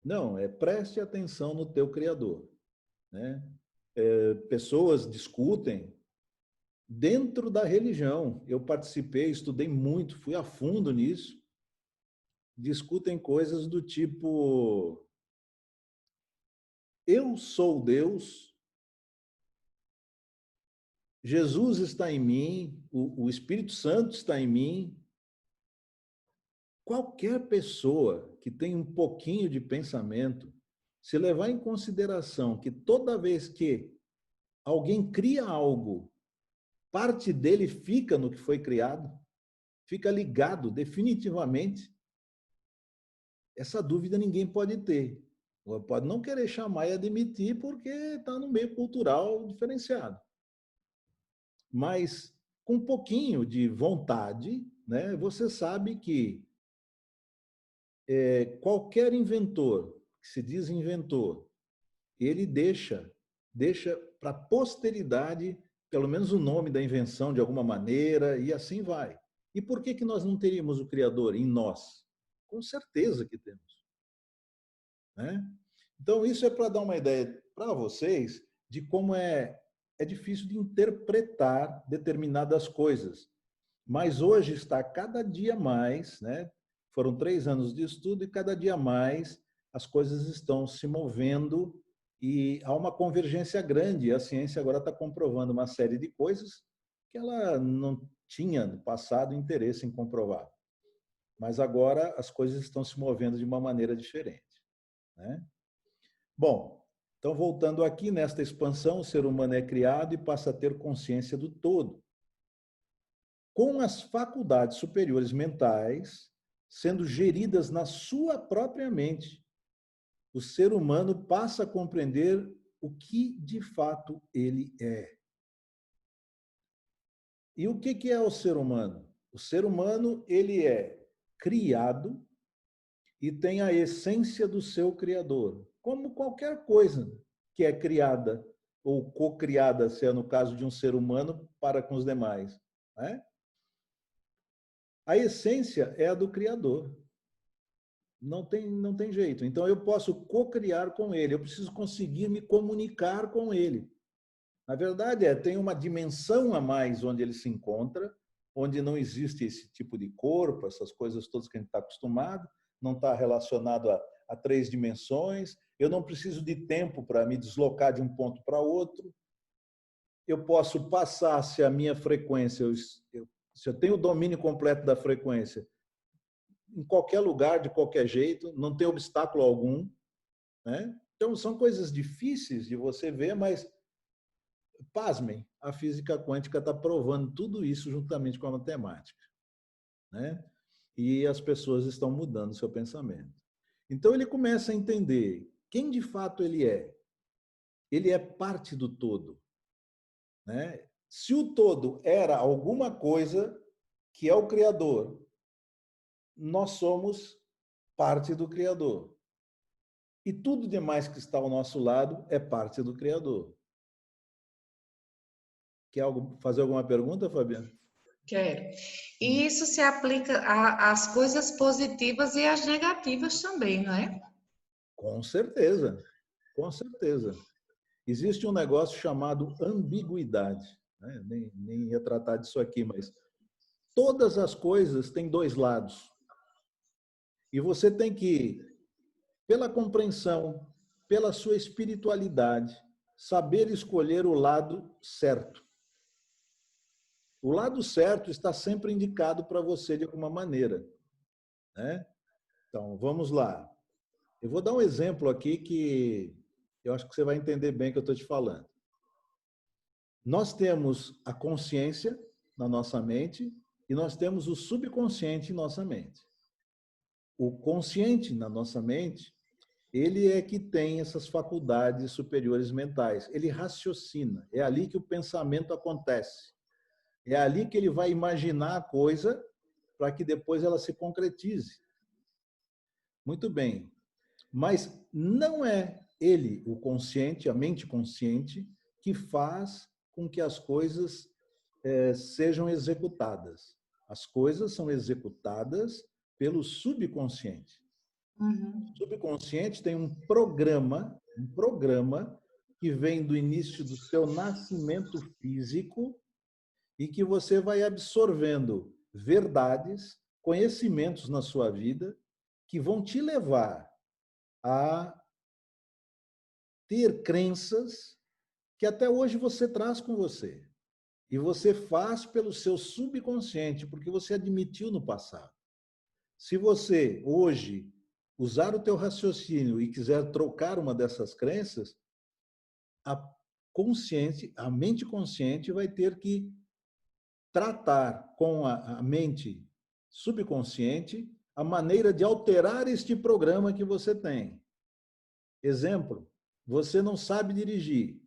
Não, preste atenção no teu Criador, né? Pessoas discutem dentro da religião. Eu participei, estudei muito, fui a fundo nisso. Discutem coisas do tipo: eu sou Deus Jesus está em mim, o Espírito Santo está em mim. Qualquer pessoa que tem um pouquinho de pensamento, se levar em consideração que toda vez que alguém cria algo, parte dele fica no que foi criado, fica ligado definitivamente, essa dúvida ninguém pode ter. Pode não querer chamar e admitir porque está no meio cultural diferenciado. Mas com um pouquinho de vontade, né, você sabe que qualquer inventor, que se diz inventor, ele deixa para a posteridade, pelo menos o nome da invenção de alguma maneira, e assim vai. E por que nós não teríamos o Criador em nós? Com certeza que temos. Né? Então, isso é para dar uma ideia para vocês de como é difícil de interpretar determinadas coisas. Mas hoje está cada dia mais, né? Foram 3 anos de estudo e cada dia mais as coisas estão se movendo e há uma convergência grande. A ciência agora está comprovando uma série de coisas que ela não tinha no passado interesse em comprovar. Mas agora as coisas estão se movendo de uma maneira diferente. Né? Bom, então voltando aqui, nesta expansão, o ser humano é criado e passa a ter consciência do todo. Com as faculdades superiores mentais sendo geridas na sua própria mente, o ser humano passa a compreender o que de fato ele é. E o que é o ser humano? O ser humano, ele é criado e tem a essência do seu criador, como qualquer coisa que é criada ou co-criada, se é no caso de um ser humano, para com os demais. Né? A essência é a do criador. Não tem jeito. Então, eu posso co-criar com ele, eu preciso conseguir me comunicar com ele. Na verdade, tem uma dimensão a mais onde ele se encontra, onde não existe esse tipo de corpo, essas coisas todas que a gente está acostumado, não está relacionado a 3 dimensões, eu não preciso de tempo para me deslocar de um ponto para outro, eu posso passar, se a minha frequência, se eu tenho o domínio completo da frequência, em qualquer lugar, de qualquer jeito, não tem obstáculo algum. Né? Então, são coisas difíceis de você ver, mas, pasmem, a física quântica está provando tudo isso juntamente com a matemática. Né? E as pessoas estão mudando seu pensamento. Então, ele começa a entender quem de fato ele é. Ele é parte do todo. Né? Se o todo era alguma coisa que é o Criador, nós somos parte do Criador. E tudo demais que está ao nosso lado é parte do Criador. Quer fazer alguma pergunta, Fabiana? Quero. E isso se aplica às coisas positivas e às negativas também, não é? Com certeza, com certeza. Existe um negócio chamado ambiguidade. Né? Nem ia tratar disso aqui, mas todas as coisas têm 2 lados. E você tem que, pela compreensão, pela sua espiritualidade, saber escolher o lado certo. O lado certo está sempre indicado para você de alguma maneira. Né? Então, vamos lá. Eu vou dar um exemplo aqui que eu acho que você vai entender bem o que eu estou te falando. Nós temos a consciência na nossa mente e nós temos o subconsciente em nossa mente. O consciente na nossa mente, ele é que tem essas faculdades superiores mentais. Ele raciocina. É ali que o pensamento acontece. É ali que ele vai imaginar a coisa para que depois ela se concretize. Muito bem. Mas não é ele, o consciente, a mente consciente, que faz com que as coisas sejam executadas. As coisas são executadas pelo subconsciente. Uhum. O subconsciente tem um programa que vem do início do seu nascimento físico e que você vai absorvendo verdades, conhecimentos na sua vida que vão te levar a ter crenças que até hoje você traz com você. E você faz pelo seu subconsciente, porque você admitiu no passado. Se você, hoje, usar o teu raciocínio e quiser trocar uma dessas crenças, a mente consciente vai ter que tratar com a mente subconsciente a maneira de alterar este programa que você tem. Exemplo, você não sabe dirigir,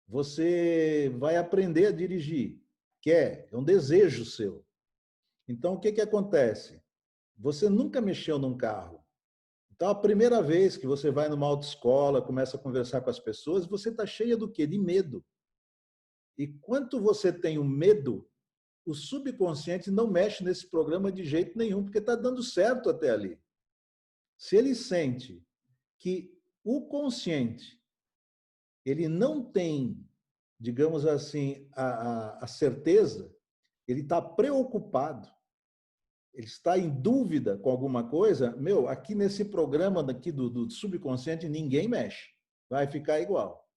você vai aprender a dirigir, é um desejo seu. Então, o que acontece? Você nunca mexeu num carro. Então, a primeira vez que você vai numa autoescola, começa a conversar com as pessoas, você está cheia do quê? De medo. E quanto você tem o medo, o subconsciente não mexe nesse programa de jeito nenhum, porque está dando certo até ali. Se ele sente que o consciente ele não tem, digamos assim, a certeza, ele está preocupado, ele está em dúvida com alguma coisa, aqui nesse programa daqui do subconsciente ninguém mexe, vai ficar igual.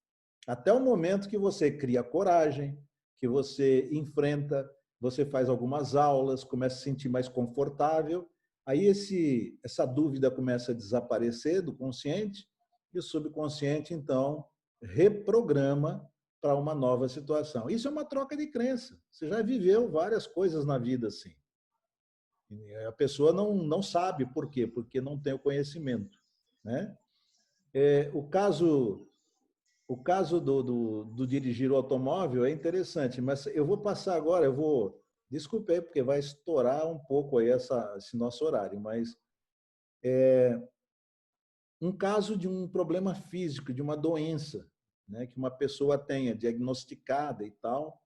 Até o momento que você cria coragem, que você enfrenta, você faz algumas aulas, começa a se sentir mais confortável, aí essa dúvida começa a desaparecer do consciente e o subconsciente, então, reprograma para uma nova situação. Isso é uma troca de crença. Você já viveu várias coisas na vida assim. A pessoa não sabe por quê, porque não tem o conhecimento, né? O caso do dirigir o automóvel é interessante, mas eu vou passar agora, desculpe aí, porque vai estourar um pouco aí esse nosso horário, mas um caso de um problema físico, de uma doença, né, que uma pessoa tenha diagnosticada e tal,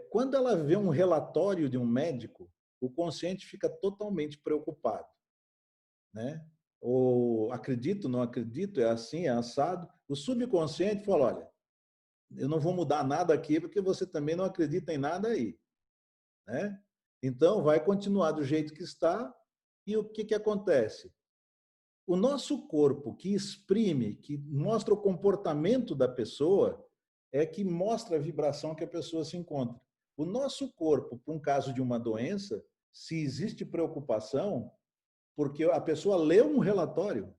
quando ela vê um relatório de um médico, o consciente fica totalmente preocupado, né? Ou acredito, não acredito, é assim, é assado. O subconsciente fala, olha, eu não vou mudar nada aqui porque você também não acredita em nada aí, né? Então, vai continuar do jeito que está e o que acontece? O nosso corpo que exprime, que mostra o comportamento da pessoa, é que mostra a vibração que a pessoa se encontra. O nosso corpo, por um caso de uma doença, se existe preocupação, porque a pessoa lê um relatório,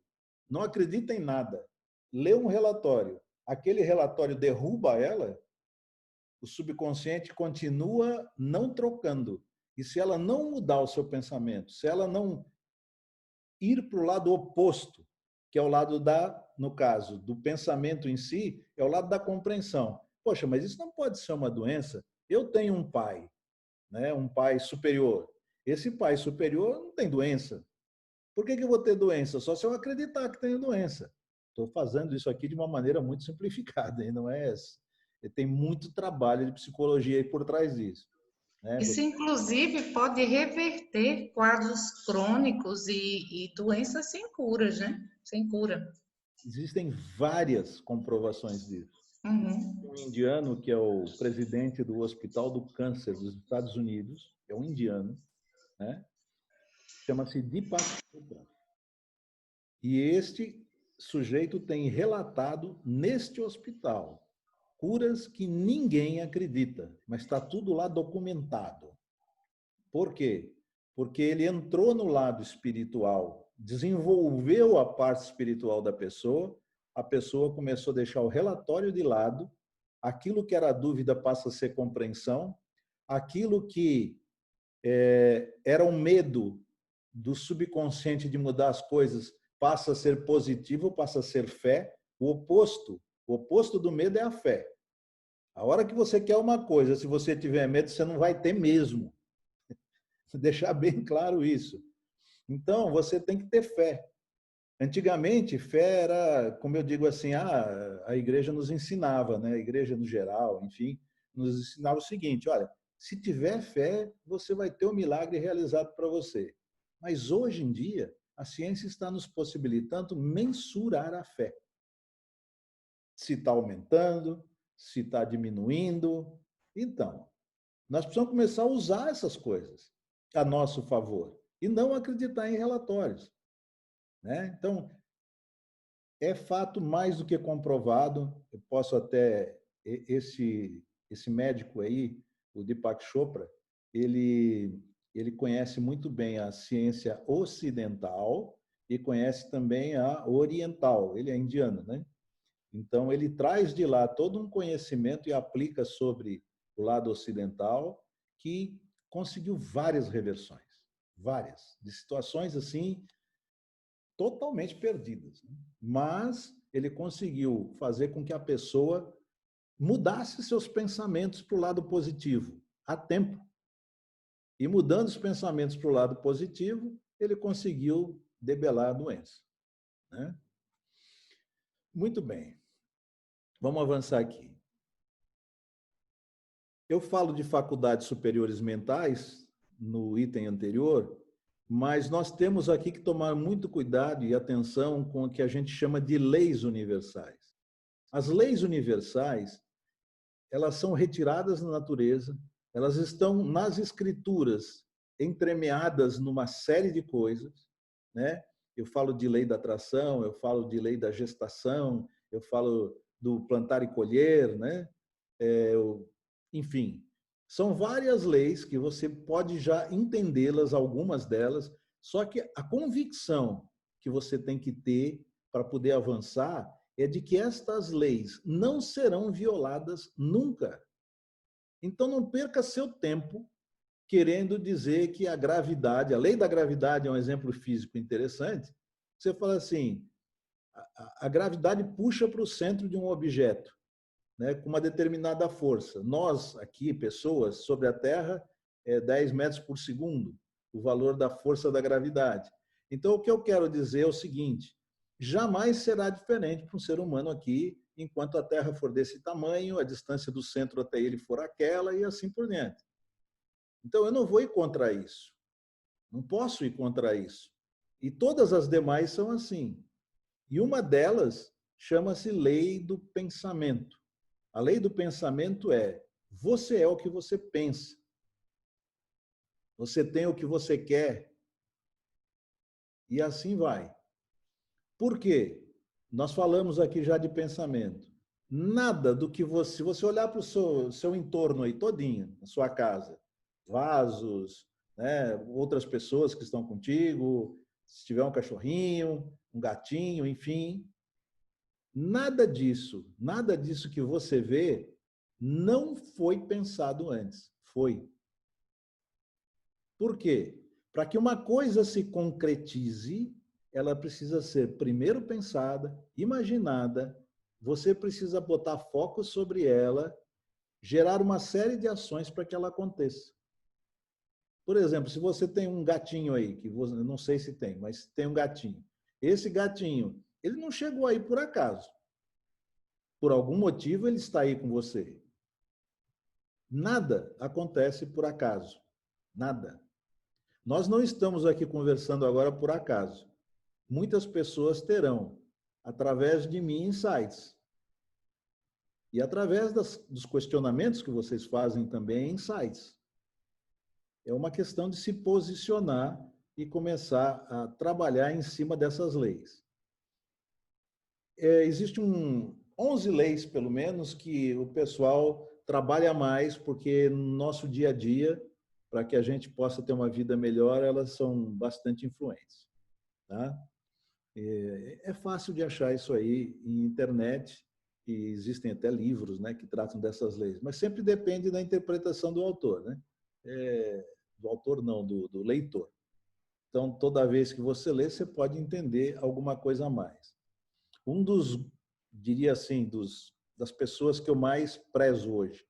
não acredita em nada, lê um relatório, aquele relatório derruba ela, o subconsciente continua não trocando. E se ela não mudar o seu pensamento, se ela não ir para o lado oposto, que é o lado no caso, do pensamento em si, é o lado da compreensão. Poxa, mas isso não pode ser uma doença. Eu tenho um pai, né, um pai superior. Esse pai superior não tem doença. Por que eu vou ter doença? Só se eu acreditar que tenho doença. Estou fazendo isso aqui de uma maneira muito simplificada, e não é essa. Tem muito trabalho de psicologia aí por trás disso. Né? Isso, inclusive, pode reverter quadros crônicos e doenças sem cura, né? Sem cura. Existem várias comprovações disso. Uhum. Um indiano, que é o presidente do Hospital do Câncer dos Estados Unidos, é um indiano, né? Chama-se Deepak Chopra. E este sujeito tem relatado neste hospital curas que ninguém acredita, mas está tudo lá documentado. Por quê? Porque ele entrou no lado espiritual, desenvolveu a parte espiritual da pessoa, a pessoa começou a deixar o relatório de lado, aquilo que era dúvida passa a ser compreensão, aquilo que era um medo do subconsciente de mudar as coisas passa a ser positivo, passa a ser fé. O oposto do medo é a fé. A hora que você quer uma coisa, se você tiver medo, você não vai ter mesmo. Deixar bem claro isso. Então, você tem que ter fé. Antigamente, fé era, como eu digo assim, a igreja nos ensinava, né? A igreja no geral, enfim, nos ensinava o seguinte, olha, se tiver fé, você vai ter um milagre realizado para você. Mas hoje em dia, a ciência está nos possibilitando mensurar a fé. Se está aumentando, se está diminuindo. Então, nós precisamos começar a usar essas coisas a nosso favor e não acreditar em relatórios, né? Então, é fato mais do que comprovado. Eu posso até esse médico aí, o Deepak Chopra, ele conhece muito bem a ciência ocidental e conhece também a oriental. Ele é indiano, né? Então, ele traz de lá todo um conhecimento e aplica sobre o lado ocidental, que conseguiu várias reversões, várias, de situações assim, totalmente perdidas. Mas ele conseguiu fazer com que a pessoa mudasse seus pensamentos para o lado positivo, a tempo. E mudando os pensamentos para o lado positivo, ele conseguiu debelar a doença, né? Muito bem. Vamos avançar aqui. Eu falo de faculdades superiores mentais no item anterior, mas nós temos aqui que tomar muito cuidado e atenção com o que a gente chama de leis universais. As leis universais, elas são retiradas da natureza, elas estão nas escrituras, entremeadas numa série de coisas, né? Eu falo de lei da atração, eu falo de lei da gestação, eu falo do plantar e colher, né? Enfim, são várias leis que você pode já entendê-las, algumas delas, só que a convicção que você tem que ter para poder avançar é de que estas leis não serão violadas nunca. Então, não perca seu tempo querendo dizer que a gravidade, a lei da gravidade é um exemplo físico interessante. Você fala assim, a gravidade puxa para o centro de um objeto, né, com uma determinada força. Nós, aqui, pessoas, sobre a Terra, é 10 metros por segundo, o valor da força da gravidade. Então, o que eu quero dizer é o seguinte, jamais será diferente para um ser humano aqui, enquanto a Terra for desse tamanho, a distância do centro até ele for aquela, e assim por diante. Então, eu não vou ir contra isso. Não posso ir contra isso. E todas as demais são assim. E uma delas chama-se lei do pensamento. A lei do pensamento é: você é o que você pensa. Você tem o que você quer. E assim vai. Por quê? Nós falamos aqui já de pensamento. Nada do que você... Se você olhar para o seu entorno aí todinho, na sua casa, vasos, né, outras pessoas que estão contigo, se tiver um cachorrinho, um gatinho, enfim, nada disso que você vê não foi pensado antes. Foi. Por quê? Para que uma coisa se concretize, ela precisa ser primeiro pensada, imaginada, você precisa botar foco sobre ela, gerar uma série de ações para que ela aconteça. Por exemplo, se você tem um gatinho aí, que você, não sei se tem, mas tem um gatinho. Esse gatinho, ele não chegou aí por acaso. Por algum motivo ele está aí com você. Nada acontece por acaso. Nada. Nós não estamos aqui conversando agora por acaso. Muitas pessoas terão, através de mim, insights. E através dos questionamentos que vocês fazem também, insights. É uma questão de se posicionar e começar a trabalhar em cima dessas leis. Existem 11 leis, pelo menos, que o pessoal trabalha mais, porque no nosso dia a dia, para que a gente possa ter uma vida melhor, elas são bastante influentes. Tá? É fácil de achar isso aí em internet, e existem até livros, né, que tratam dessas leis, mas sempre depende da interpretação do autor, né? Do autor não, do leitor. Então, toda vez que você lê, você pode entender alguma coisa a mais. Diria assim, das pessoas que eu mais prezo hoje,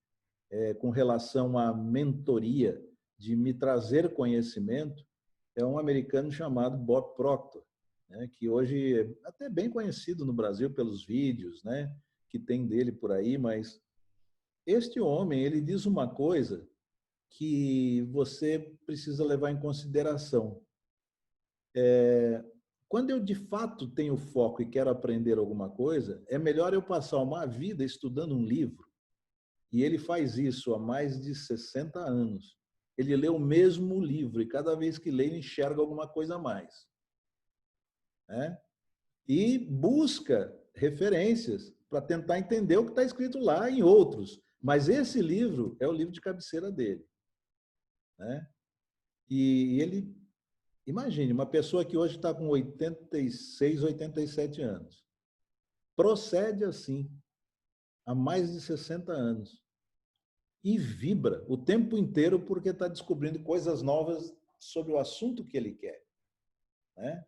com relação à mentoria, de me trazer conhecimento, é um americano chamado Bob Proctor, né, que hoje é até bem conhecido no Brasil pelos vídeos, né, que tem dele por aí, mas este homem, ele diz uma coisa que você precisa levar em consideração. Quando eu, de fato, tenho foco e quero aprender alguma coisa, é melhor eu passar uma vida estudando um livro, e ele faz isso há mais de 60 anos. Ele lê o mesmo livro, e cada vez que lê, ele enxerga alguma coisa a mais. Né? E busca referências para tentar entender o que está escrito lá em outros. Mas esse livro é o livro de cabeceira dele, né? E ele, imagine, uma pessoa que hoje está com 86, 87 anos, procede assim, há mais de 60 anos, e vibra o tempo inteiro porque está descobrindo coisas novas sobre o assunto que ele quer, né?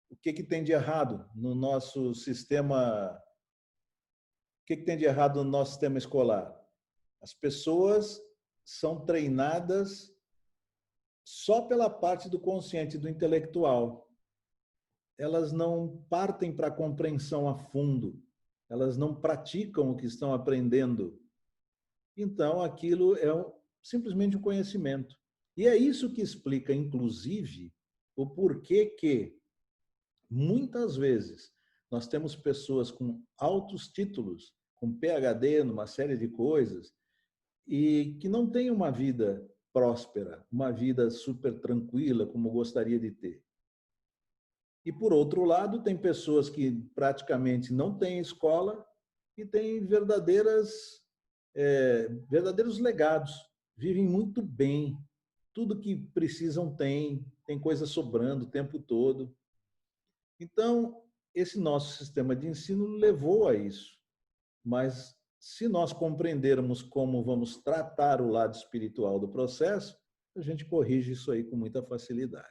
O que tem de errado no nosso sistema? O que tem de errado no nosso sistema escolar? As pessoas são treinadas só pela parte do consciente, do intelectual. Elas não partem para a compreensão a fundo. Elas não praticam o que estão aprendendo. Então, aquilo é simplesmente um conhecimento. E é isso que explica, inclusive, o porquê que, muitas vezes, nós temos pessoas com altos títulos, com PhD numa série de coisas, e que não têm uma vida próspera, uma vida super tranquila, como gostaria de ter. E, por outro lado, tem pessoas que praticamente não têm escola e têm verdadeiros legados, vivem muito bem, tudo que precisam tem coisa sobrando o tempo todo. Então, esse nosso sistema de ensino levou a isso, mas se nós compreendermos como vamos tratar o lado espiritual do processo, a gente corrige isso aí com muita facilidade.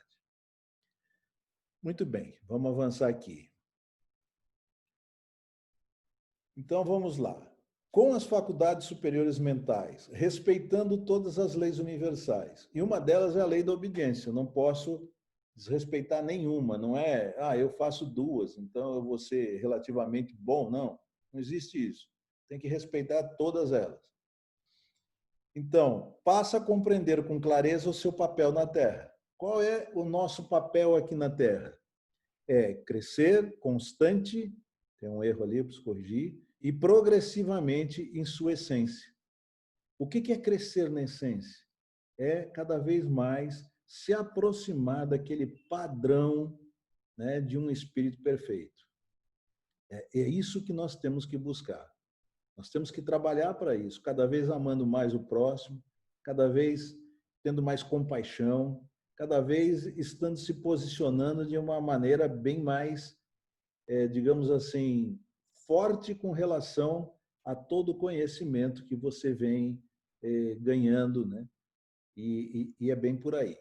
Muito bem, vamos avançar aqui. Então, vamos lá. Com as faculdades superiores mentais, respeitando todas as leis universais. E uma delas é a lei da obediência. Eu não posso desrespeitar nenhuma. Não é, eu faço duas, então eu vou ser relativamente bom. Não, não existe isso. Tem que respeitar todas elas. Então, passa a compreender com clareza o seu papel na Terra. Qual é o nosso papel aqui na Terra? É crescer constante, tem um erro ali, eu preciso corrigir, e progressivamente em sua essência. O que é crescer na essência? É cada vez mais se aproximar daquele padrão, né, de um espírito perfeito. É isso que nós temos que buscar. Nós temos que trabalhar para isso, cada vez amando mais o próximo, cada vez tendo mais compaixão, cada vez estando se posicionando de uma maneira bem mais, digamos assim, forte com relação a todo o conhecimento que você vem ganhando, né? E é bem por aí.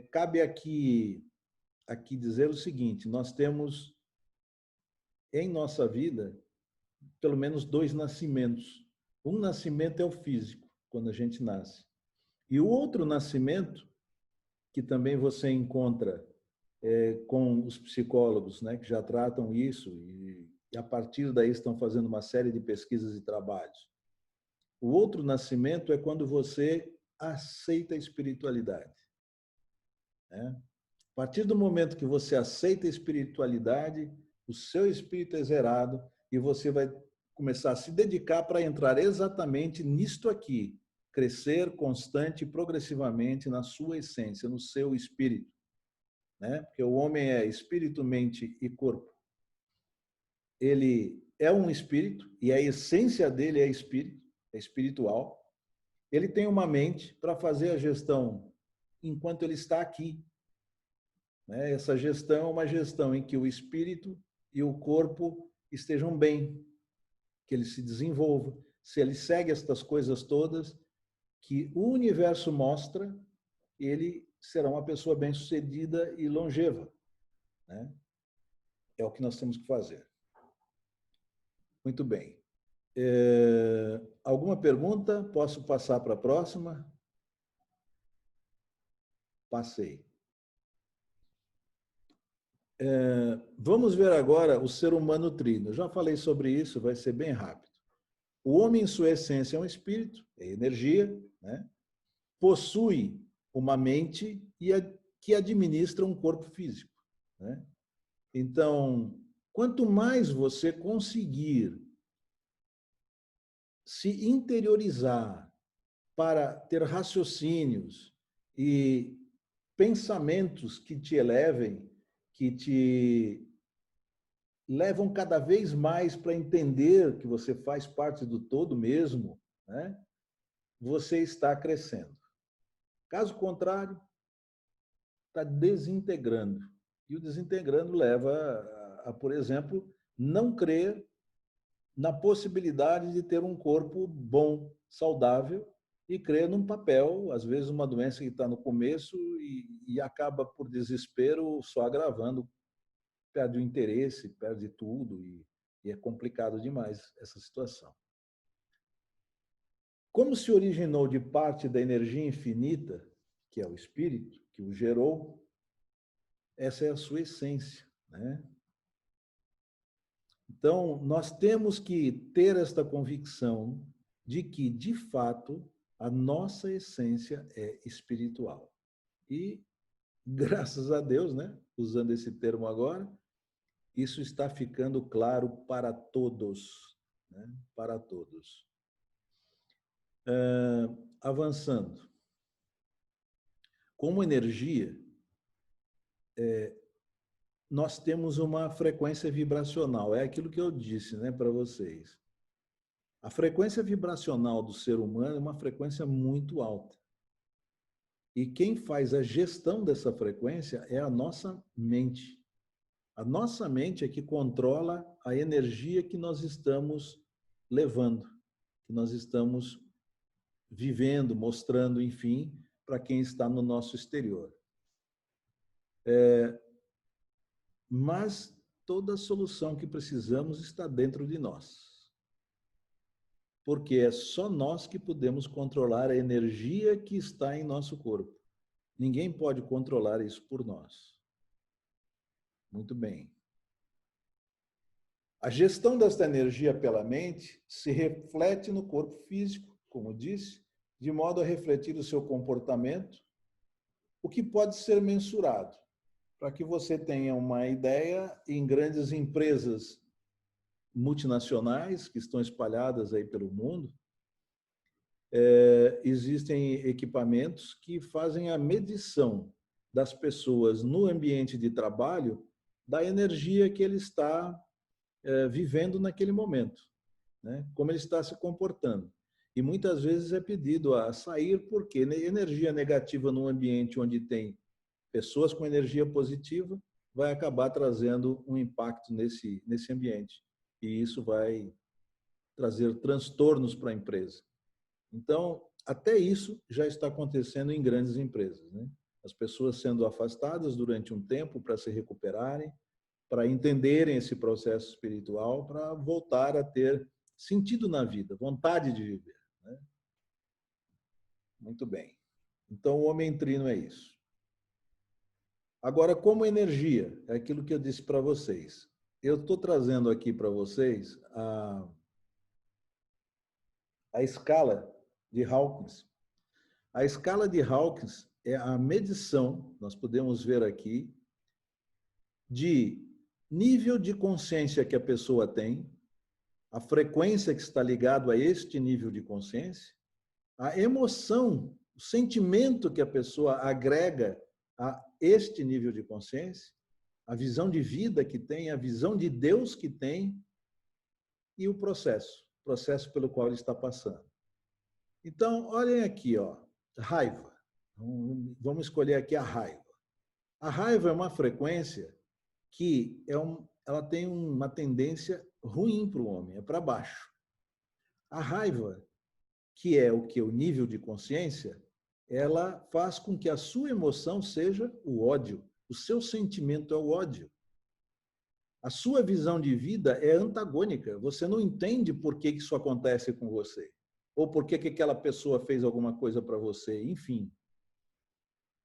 Cabe aqui dizer o seguinte: nós temos em nossa vida pelo menos 2 nascimentos. Um nascimento é o físico, quando a gente nasce. E o outro nascimento, que também você encontra com os psicólogos, né, que já tratam isso e a partir daí estão fazendo uma série de pesquisas e trabalhos. O outro nascimento é quando você aceita a espiritualidade, né? A partir do momento que você aceita a espiritualidade, o seu espírito é zerado e você vai começar a se dedicar para entrar exatamente nisto aqui, crescer constante e progressivamente na sua essência, no seu espírito, né? Porque o homem é espírito, mente e corpo. Ele é um espírito e a essência dele é espírito, é espiritual. Ele tem uma mente para fazer a gestão enquanto ele está aqui. Essa gestão é uma gestão em que o espírito e o corpo estejam bem, que ele se desenvolva. Se ele segue estas coisas todas que o universo mostra, ele será uma pessoa bem-sucedida e longeva, né? É o que nós temos que fazer. Muito bem. Alguma pergunta? Posso passar para a próxima? Passei. Vamos ver agora o ser humano trino. Eu já falei sobre isso, vai ser bem rápido. O homem, em sua essência, é um espírito, é energia, né? Possui uma mente que administra um corpo físico, né? Então, quanto mais você conseguir se interiorizar para ter raciocínios e pensamentos que te elevem, que te levam cada vez mais para entender que você faz parte do todo mesmo, né, você está crescendo. Caso contrário, está desintegrando. E o desintegrando leva a, por exemplo, não crer na possibilidade de ter um corpo bom, saudável, e crer num papel, às vezes uma doença que está no começo e acaba por desespero só agravando, perde o interesse, perde tudo e é complicado demais essa situação. Como se originou de parte da energia infinita, que é o espírito, que o gerou, essa é a sua essência, né? Então, nós temos que ter esta convicção de que, de fato, a nossa essência é espiritual. E, graças a Deus, né, usando esse termo agora, isso está ficando claro para todos, né? Para todos. Avançando. Como energia, nós temos uma frequência vibracional. É aquilo que eu disse, né, para vocês. A frequência vibracional do ser humano é uma frequência muito alta. E quem faz a gestão dessa frequência é a nossa mente. A nossa mente é que controla a energia que nós estamos levando, que nós estamos vivendo, mostrando, enfim, para quem está no nosso exterior. Mas toda a solução que precisamos está dentro de nós. Porque é só nós que podemos controlar a energia que está em nosso corpo. Ninguém pode controlar isso por nós. Muito bem. A gestão desta energia pela mente se reflete no corpo físico, como disse, de modo a refletir o seu comportamento, o que pode ser mensurado. Para que você tenha uma ideia, em grandes empresas multinacionais que estão espalhadas aí pelo mundo, existem equipamentos que fazem a medição das pessoas no ambiente de trabalho da energia que ele está vivendo naquele momento, né? Como ele está se comportando. E muitas vezes é pedido a sair porque energia negativa num ambiente onde tem pessoas com energia positiva vai acabar trazendo um impacto nesse ambiente. E isso vai trazer transtornos para a empresa. Então, até isso já está acontecendo em grandes empresas, né? As pessoas sendo afastadas durante um tempo para se recuperarem, para entenderem esse processo espiritual, para voltar a ter sentido na vida, vontade de viver, né? Muito bem. Então, o homem trino é isso. Agora, como energia, é aquilo que eu disse para vocês. Eu estou trazendo aqui para vocês a escala de Hawkins. A escala de Hawkins é a medição, nós podemos ver aqui, de nível de consciência que a pessoa tem, a frequência que está ligado a este nível de consciência, a emoção, o sentimento que a pessoa agrega a este nível de consciência, a visão de vida que tem, a visão de Deus que tem e o processo pelo qual ele está passando. Então, olhem aqui, ó, raiva. Vamos escolher aqui a raiva. A raiva é uma frequência que ela tem uma tendência ruim para o homem, é para baixo. A raiva, que é o que? O nível de consciência, ela faz com que a sua emoção seja o ódio. O seu sentimento é o ódio. A sua visão de vida é antagônica. Você não entende por que isso acontece com você. Ou por que aquela pessoa fez alguma coisa para você. Enfim.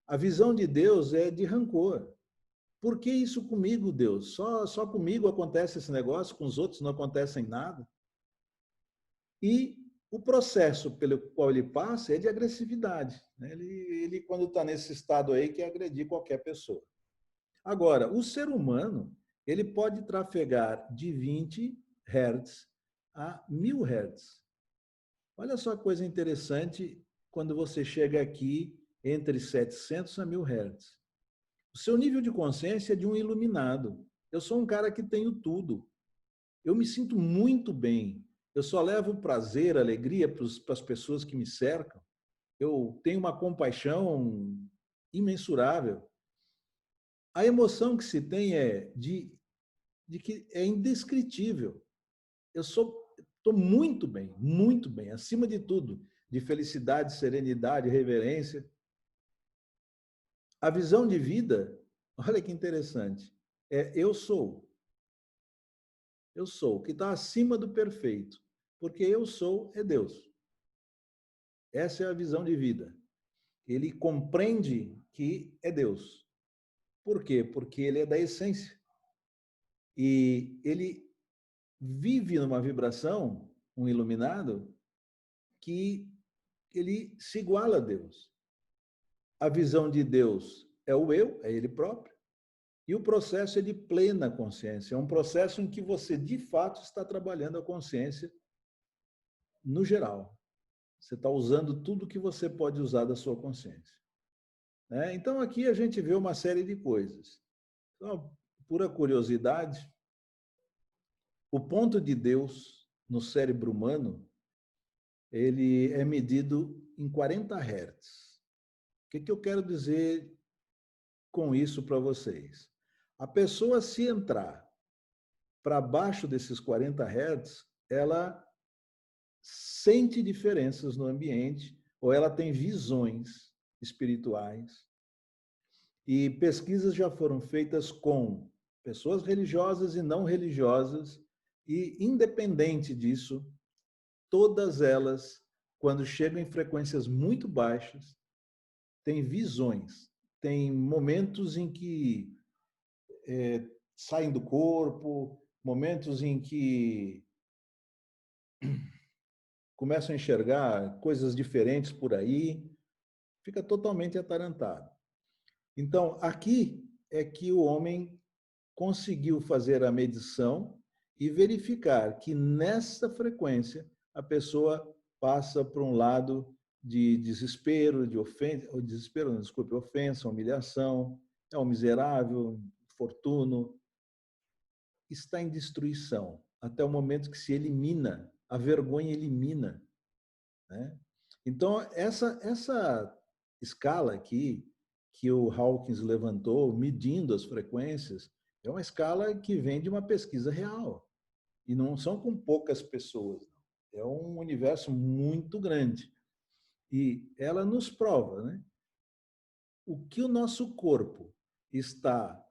A visão de Deus é de rancor. Por que isso comigo, Deus? Só comigo acontece esse negócio, com os outros não acontece nada. E o processo pelo qual ele passa é de agressividade. Ele quando está nesse estado aí, quer agredir qualquer pessoa. Agora, o ser humano, ele pode trafegar de 20 Hz a 1000 Hz. Olha só que coisa interessante quando você chega aqui entre 700 a 1000 Hz. O seu nível de consciência é de um iluminado. Eu sou um cara que tenho tudo. Eu me sinto muito bem. Eu só levo prazer, alegria para as pessoas que me cercam. Eu tenho uma compaixão imensurável. A emoção que se tem é de que é indescritível. Eu estou muito bem, acima de tudo, de felicidade, serenidade, reverência. A visão de vida, olha que interessante, é eu sou. Eu sou, que está acima do perfeito, porque eu sou é Deus. Essa é a visão de vida. Ele compreende que é Deus. Por quê? Porque ele é da essência. E ele vive numa vibração, um iluminado, que ele se iguala a Deus. A visão de Deus é o eu, é ele próprio. E o processo é de plena consciência. É um processo em que você, de fato, está trabalhando a consciência no geral. Você está usando tudo que você pode usar da sua consciência. Então, aqui a gente vê uma série de coisas. Então, pura curiosidade, o ponto de Deus no cérebro humano, ele é medido em 40 Hz. O que eu quero dizer com isso para vocês? A pessoa, se entrar para baixo desses 40 Hz, ela sente diferenças no ambiente ou ela tem visões espirituais. E pesquisas já foram feitas com pessoas religiosas e não religiosas, e independente disso, todas elas, quando chegam em frequências muito baixas, têm visões, têm momentos em que saem do corpo, momentos em que começam a enxergar coisas diferentes por aí, fica totalmente atarantado. Então, aqui é que o homem conseguiu fazer a medição e verificar que nessa frequência a pessoa passa por um lado de desespero, de ofensa, ofensa, humilhação, é um miserável, fortuno, está em destruição, até o momento que se elimina, a vergonha elimina. Então, essa escala aqui, que o Hawkins levantou, medindo as frequências, é uma escala que vem de uma pesquisa real. E não são com poucas pessoas. É um universo muito grande. E ela nos prova, o que o nosso corpo está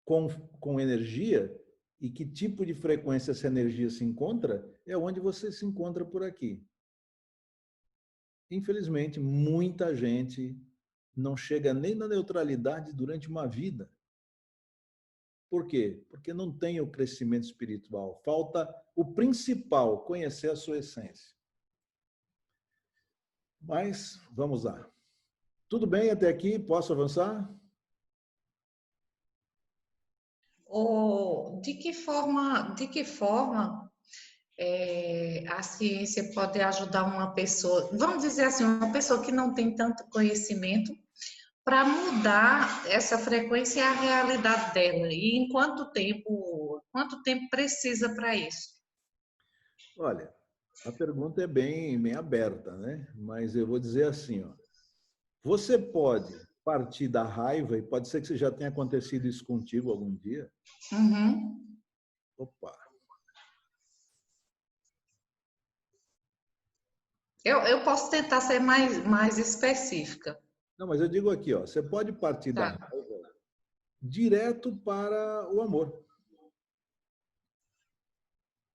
com energia e que tipo de frequência essa energia se encontra, é onde você se encontra por aqui. Infelizmente, muita gente não chega nem na neutralidade durante uma vida. Por quê? Porque não tem o crescimento espiritual. Falta o principal, conhecer a sua essência. Mas, vamos lá. Tudo bem até aqui? Posso avançar? De que forma a ciência pode ajudar uma pessoa, vamos dizer assim, uma pessoa que não tem tanto conhecimento, para mudar essa frequência e a realidade dela? E em quanto tempo precisa para isso? Olha, a pergunta é bem aberta, Mas eu vou dizer assim, você pode partir da raiva, e pode ser que já tenha acontecido isso contigo algum dia. Uhum. Opa! Eu posso tentar ser mais específica. Não, mas eu digo aqui, você pode partir da Tá. raiva direto para o amor.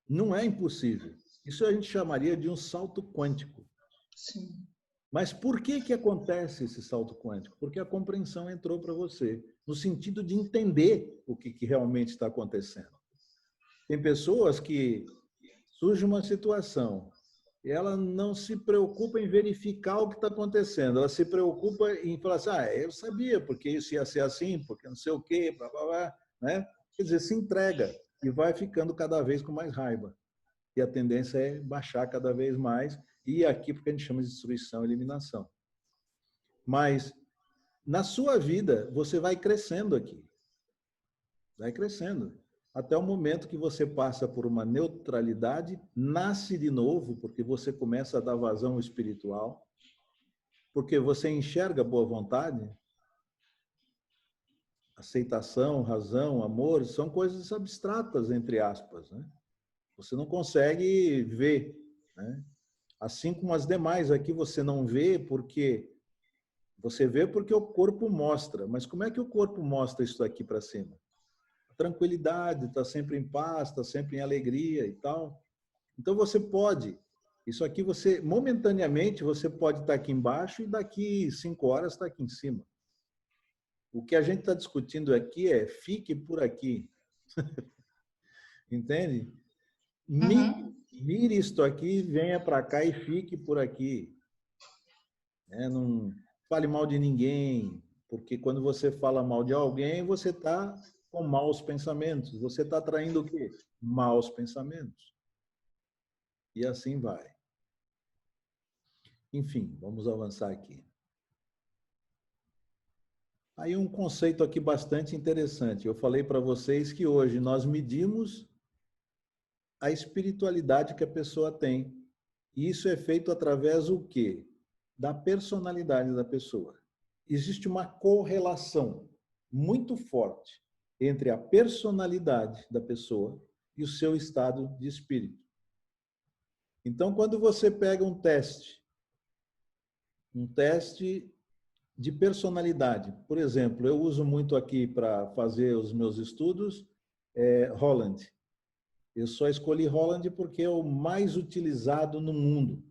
Não é impossível. Isso a gente chamaria de um salto quântico. Sim. Mas por que acontece esse salto quântico? Porque a compreensão entrou para você, no sentido de entender o que realmente está acontecendo. Tem pessoas que surge uma situação e ela não se preocupa em verificar o que está acontecendo, ela se preocupa em falar assim, eu sabia, porque isso ia ser assim, porque não sei o quê, blá, blá, blá, Quer dizer, se entrega e vai ficando cada vez com mais raiva. E a tendência é baixar cada vez mais, e aqui porque a gente chama de destruição e eliminação. Mas, na sua vida, você vai crescendo aqui. Vai crescendo. até o momento que você passa por uma neutralidade, nasce de novo, porque você começa a dar vazão ao espiritual, porque você enxerga boa vontade, aceitação, razão, amor, são coisas abstratas, entre aspas, né? Você não consegue ver, né? Assim como as demais aqui você não vê porque você vê porque o corpo mostra, mas como é que o corpo mostra isso aqui para cima? Tranquilidade, está sempre em paz, está sempre em alegria e tal. Então você pode, isso aqui você, momentaneamente, você pode estar aqui embaixo e daqui 5 horas está aqui em cima. O que a gente está discutindo aqui é fique por aqui. Entende? Uhum. Mire isto aqui, venha para cá e fique por aqui. Não fale mal de ninguém, porque quando você fala mal de alguém, você está com maus pensamentos. Você está atraindo o quê? Maus pensamentos. E assim vai. Enfim, vamos avançar aqui. Aí um conceito aqui bastante interessante. Eu falei para vocês que hoje nós medimos a espiritualidade que a pessoa tem. E isso é feito através do quê? Da personalidade da pessoa. Existe uma correlação muito forte entre a personalidade da pessoa e o seu estado de espírito. Então, quando você pega um teste de personalidade, por exemplo, eu uso muito aqui para fazer os meus estudos Holland. Eu só escolhi Holland porque é o mais utilizado no mundo,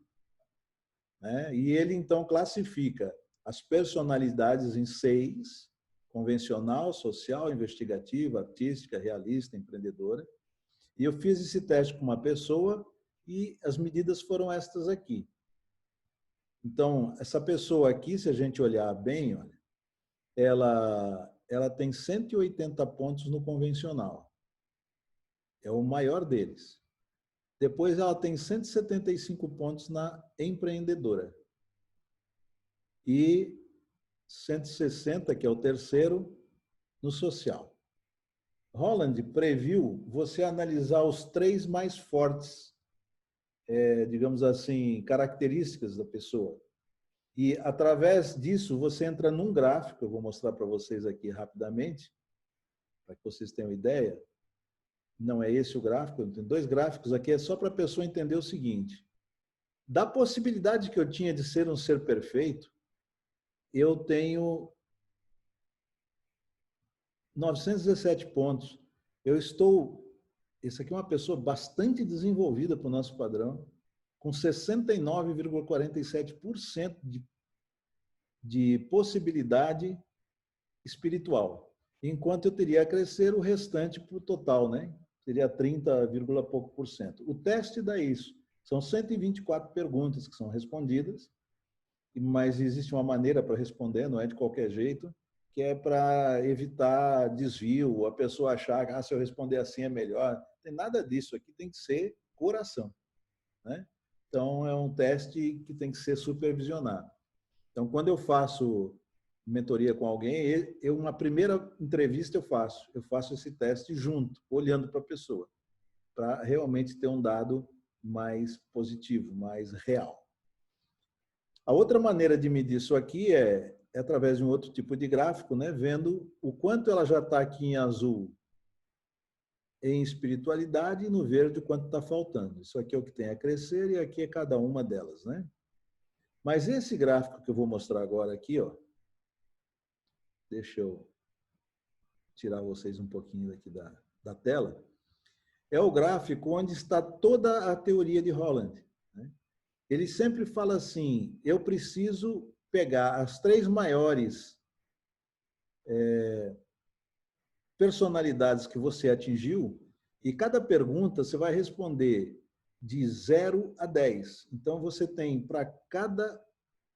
né? E ele, então, classifica as personalidades em 6, convencional, social, investigativa, artística, realista, empreendedora. E eu fiz esse teste com uma pessoa e as medidas foram estas aqui. Então, essa pessoa aqui, se a gente olhar bem, olha, ela tem 180 pontos no convencional. É o maior deles. Depois ela tem 175 pontos na empreendedora. E 160, que é o terceiro, no social. Holland previu você analisar os 3 mais fortes, digamos assim, características da pessoa. E, através disso, você entra num gráfico, eu vou mostrar para vocês aqui rapidamente, para que vocês tenham ideia. Não é esse o gráfico, eu tenho 2 gráficos aqui, é só para a pessoa entender o seguinte. Da possibilidade que eu tinha de ser um ser perfeito, eu tenho 917 pontos. Esse aqui é uma pessoa bastante desenvolvida para o nosso padrão, com 69,47% de possibilidade espiritual, enquanto eu teria a crescer o restante para o total, né? Seria 30, pouco por cento. O teste dá isso. São 124 perguntas que são respondidas, mas existe uma maneira para responder, não é de qualquer jeito, que é para evitar desvio, a pessoa achar que se eu responder assim é melhor. Não tem nada disso, aqui tem que ser coração, né? Então, é um teste que tem que ser supervisionado. Então, quando eu faço mentoria com alguém, uma primeira entrevista eu faço esse teste junto, olhando para a pessoa, para realmente ter um dado mais positivo, mais real. A outra maneira de medir isso aqui é através de um outro tipo de gráfico, né? Vendo o quanto ela já está aqui em azul em espiritualidade e no verde o quanto está faltando. Isso aqui é o que tem a crescer e aqui é cada uma delas, né? Mas esse gráfico que eu vou mostrar agora aqui, ó, deixa eu tirar vocês um pouquinho aqui da tela, é o gráfico onde está toda a teoria de Holland, né? Ele sempre fala assim, eu preciso pegar as 3 maiores personalidades que você atingiu e cada pergunta você vai responder de 0 a 10. Então, você tem para cada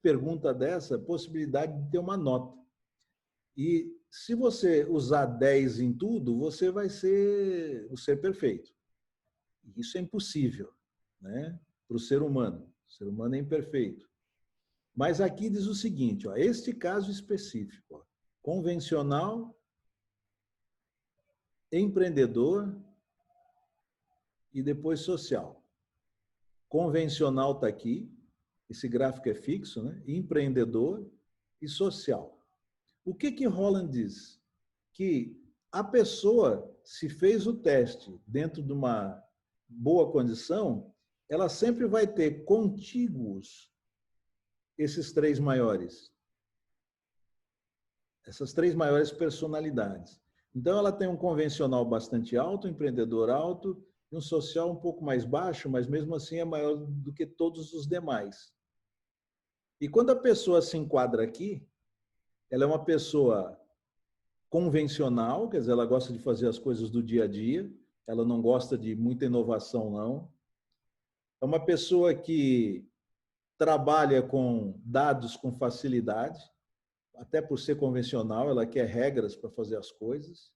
pergunta dessa possibilidade de ter uma nota. E se você usar 10 em tudo, você vai ser o ser perfeito. Isso é impossível, né? Para o ser humano. O ser humano é imperfeito. Mas aqui diz o seguinte, ó, este caso específico, ó, convencional, empreendedor e depois social. Convencional está aqui, esse gráfico é fixo, né? Empreendedor e social. O que Holland diz? Que a pessoa, se fez o teste dentro de uma boa condição, ela sempre vai ter contíguos esses três maiores. Essas três maiores personalidades. Então, ela tem um convencional bastante alto, um empreendedor alto e um social um pouco mais baixo, mas mesmo assim é maior do que todos os demais. E quando a pessoa se enquadra aqui, ela é uma pessoa convencional, quer dizer, ela gosta de fazer as coisas do dia a dia, ela não gosta de muita inovação, não. É uma pessoa que trabalha com dados com facilidade, até por ser convencional, ela quer regras para fazer as coisas.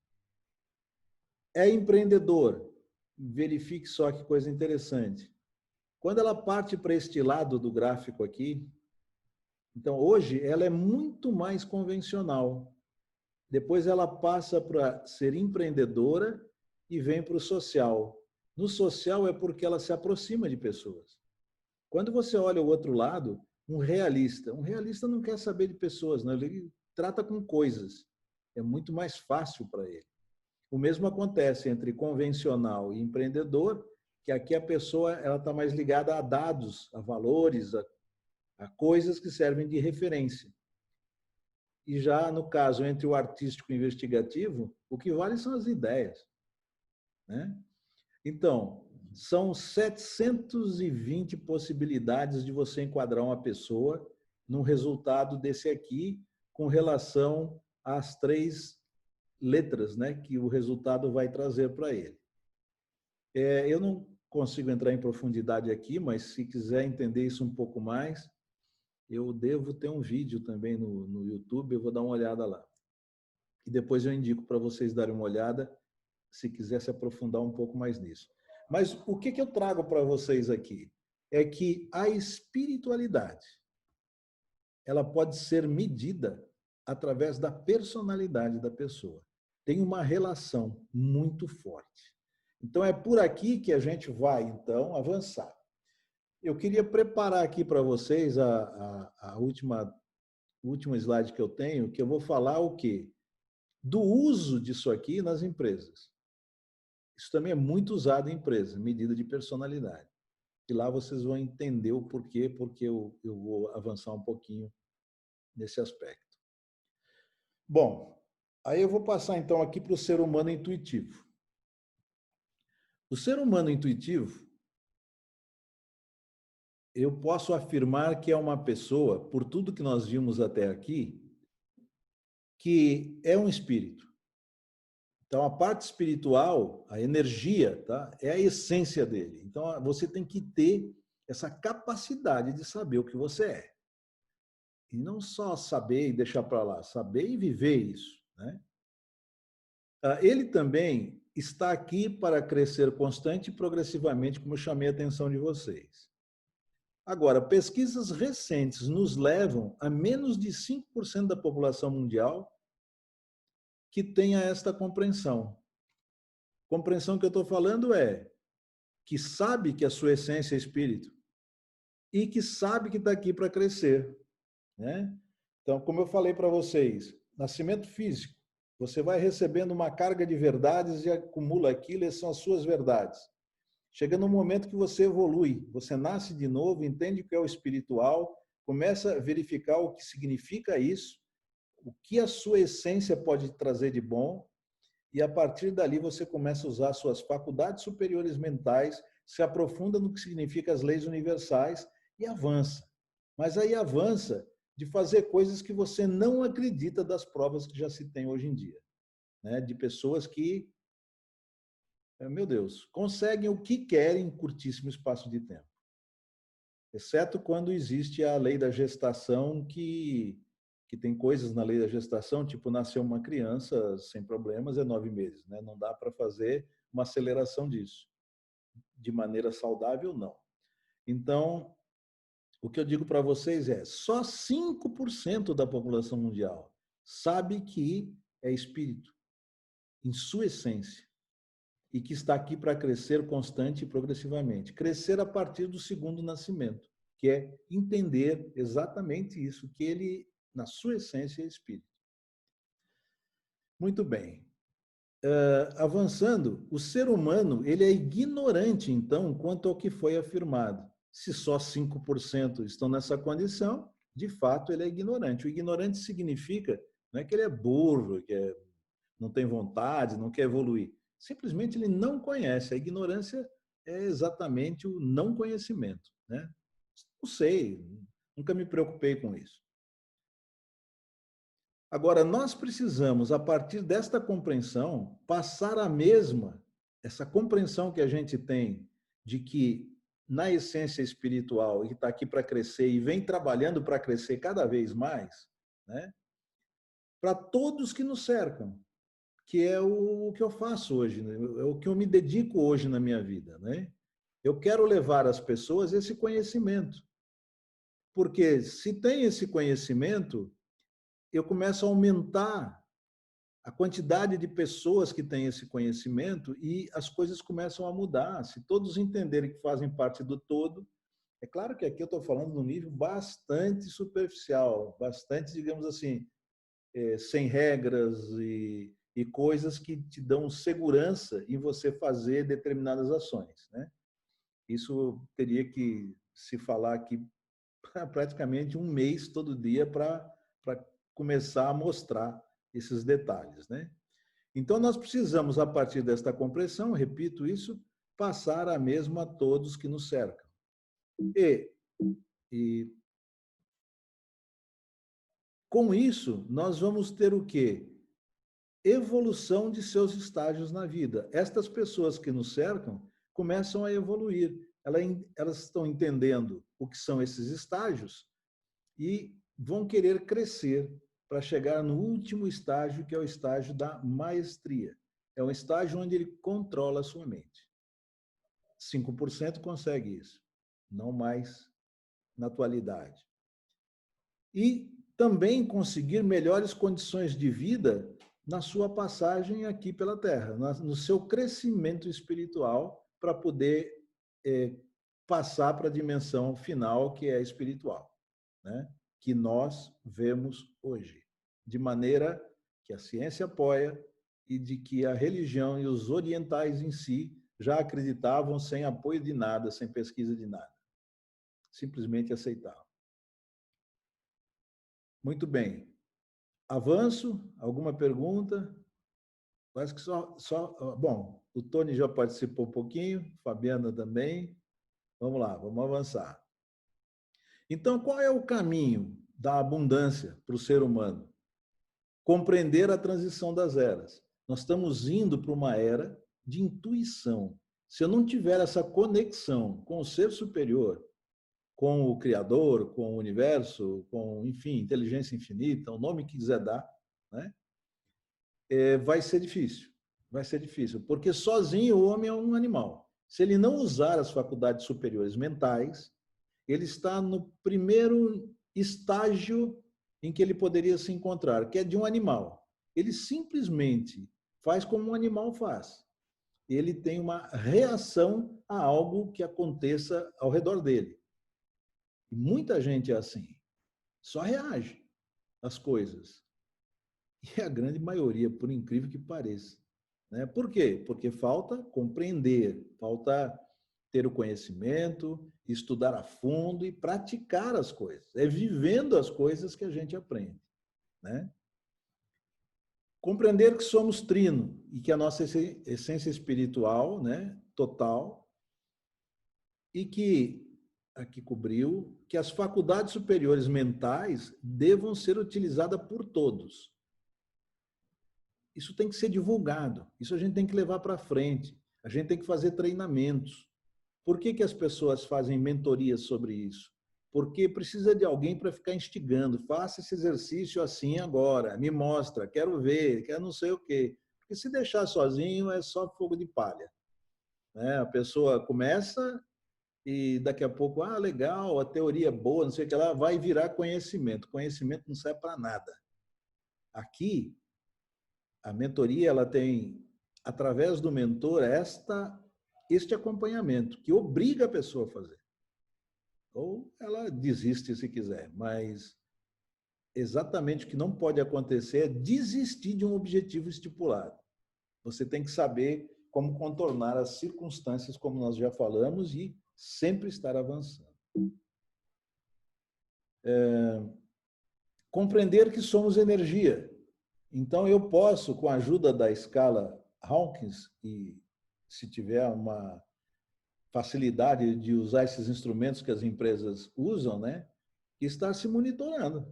É empreendedor. Verifique só que coisa interessante. Quando ela parte para este lado do gráfico aqui, então hoje ela é muito mais convencional. Depois ela passa para ser empreendedora e vem para o social. No social é porque ela se aproxima de pessoas. Quando você olha o outro lado, um realista não quer saber de pessoas, não, ele trata com coisas. É muito mais fácil para ele. O mesmo acontece entre convencional e empreendedor, que aqui a pessoa ela está mais ligada a dados, a valores, a coisas que servem de referência. E já no caso entre o artístico e o investigativo, o que vale são as ideias, né? Então, são 720 possibilidades de você enquadrar uma pessoa num resultado desse aqui, com relação às três letras, né, que o resultado vai trazer para ele. Eu não consigo entrar em profundidade aqui, mas se quiser entender isso um pouco mais, eu devo ter um vídeo também no YouTube, eu vou dar uma olhada lá. E depois eu indico para vocês darem uma olhada, se quiser se aprofundar um pouco mais nisso. Mas o que eu trago para vocês aqui? É que a espiritualidade, ela pode ser medida através da personalidade da pessoa. Tem uma relação muito forte. Então, é por aqui que a gente vai, então, avançar. Eu queria preparar aqui para vocês a última slide que eu tenho, que eu vou falar o quê? Do uso disso aqui nas empresas. Isso também é muito usado em empresa, medida de personalidade. E lá vocês vão entender o porquê, porque eu vou avançar um pouquinho nesse aspecto. Bom, aí eu vou passar então aqui para o ser humano intuitivo. O ser humano intuitivo, eu posso afirmar que é uma pessoa, por tudo que nós vimos até aqui, que é um espírito. Então, a parte espiritual, a energia, tá? É a essência dele. Então, você tem que ter essa capacidade de saber o que você é. E não só saber e deixar para lá, saber e viver isso, né? Ele também está aqui para crescer constante e progressivamente, como eu chamei a atenção de vocês. Agora, pesquisas recentes nos levam a menos de 5% da população mundial que tenha esta compreensão. Compreensão que eu estou falando é que sabe que a sua essência é espírito e que sabe que está aqui para crescer, né? Então, como eu falei para vocês, nascimento físico, você vai recebendo uma carga de verdades e acumula aquilo, e são as suas verdades. Chega num momento que você evolui, você nasce de novo, entende o que é o espiritual, começa a verificar o que significa isso, o que a sua essência pode trazer de bom, e a partir dali você começa a usar suas faculdades superiores mentais, se aprofunda no que significa as leis universais e avança. Mas aí avança de fazer coisas que você não acredita das provas que já se tem hoje em dia, né? De pessoas que, meu Deus, conseguem o que querem em curtíssimo espaço de tempo. Exceto quando existe a lei da gestação, que tem coisas na lei da gestação, tipo nascer uma criança sem problemas é 9 meses, né? Não dá para fazer uma aceleração disso. De maneira saudável, não. Então, o que eu digo para vocês é, só 5% da população mundial sabe que é espírito, em sua essência. e que está aqui para crescer constante e progressivamente. Crescer a partir do segundo nascimento, que é entender exatamente isso, que ele, na sua essência, é espírito. Muito bem. Avançando, o ser humano ele é ignorante, então, quanto ao que foi afirmado. Se só 5% estão nessa condição, de fato, ele é ignorante. O ignorante significa, não é que ele é burro, não tem vontade, não quer evoluir. Simplesmente ele não conhece. A ignorância é exatamente o não conhecimento, né? Não sei, nunca me preocupei com isso. Agora, nós precisamos, a partir desta compreensão, passar a mesma, essa compreensão que a gente tem de que, na essência espiritual, ele está aqui para crescer e vem trabalhando para crescer cada vez mais, né? Para todos que nos cercam, que é o que eu faço hoje, né? É o que eu me dedico hoje na minha vida, né? Eu quero levar às pessoas esse conhecimento. Porque se tem esse conhecimento, eu começo a aumentar a quantidade de pessoas que têm esse conhecimento e as coisas começam a mudar. Se todos entenderem que fazem parte do todo, é claro que aqui eu estou falando num nível bastante superficial, bastante, digamos assim, sem regras e coisas que te dão segurança em você fazer determinadas ações, né? Isso teria que se falar aqui praticamente um mês todo dia para começar a mostrar esses detalhes, né? Então, nós precisamos, a partir desta compreensão, repito isso, passar a mesma a todos que nos cercam. E com isso, nós vamos ter o quê? Evolução de seus estágios na vida. Estas pessoas que nos cercam começam a evoluir. Elas estão entendendo o que são esses estágios e vão querer crescer para chegar no último estágio, que é o estágio da maestria. É um estágio onde ele controla a sua mente. 5% consegue isso, não mais na atualidade. E também conseguir melhores condições de vida na sua passagem aqui pela Terra, no seu crescimento espiritual, para poder passar para a dimensão final, que é a espiritual, né? Que nós vemos hoje, de maneira que a ciência apoia e de que a religião e os orientais em si já acreditavam sem apoio de nada, sem pesquisa de nada. Simplesmente aceitavam. Muito bem. Avanço? Alguma pergunta? Acho que Bom, o Tony já participou um pouquinho, Fabiana também. Vamos lá, vamos avançar. Então, qual é o caminho da abundância para o ser humano? Compreender a transição das eras. Nós estamos indo para uma era de intuição. Se eu não tiver essa conexão com o ser superior, com o Criador, com o universo, com, enfim, inteligência infinita, o nome que quiser dar, né? Vai ser difícil. Vai ser difícil, porque sozinho o homem é um animal. Se ele não usar as faculdades superiores mentais, ele está no primeiro estágio em que ele poderia se encontrar, que é de um animal. Ele simplesmente faz como um animal faz. Ele tem uma reação a algo que aconteça ao redor dele. E muita gente é assim, só reage às coisas. E a grande maioria, por incrível que pareça. Né? Por quê? Porque falta compreender, falta ter o conhecimento, estudar a fundo e praticar as coisas. É vivendo as coisas que a gente aprende. Né? Compreender que somos trino e que a nossa essência espiritual, né, total, e que, aqui cobriu, que as faculdades superiores mentais devam ser utilizadas por todos. Isso tem que ser divulgado, isso a gente tem que levar para frente, a gente tem que fazer treinamentos. Por que as pessoas fazem mentorias sobre isso? Porque precisa de alguém para ficar instigando, faça esse exercício assim agora, me mostra, quero ver, quero não sei o quê. Porque se deixar sozinho é só fogo de palha. Né? A pessoa começa e daqui a pouco, legal, a teoria é boa, não sei o que lá, vai virar conhecimento. Conhecimento não serve para nada. Aqui, a mentoria ela tem através do mentor, este acompanhamento, que obriga a pessoa a fazer. Ou ela desiste se quiser, mas exatamente o que não pode acontecer é desistir de um objetivo estipulado. Você tem que saber como contornar as circunstâncias, como nós já falamos, e sempre estar avançando. Compreender que somos energia. Então, eu posso, com a ajuda da escala Hawkins, e se tiver uma facilidade de usar esses instrumentos que as empresas usam, né, estar se monitorando,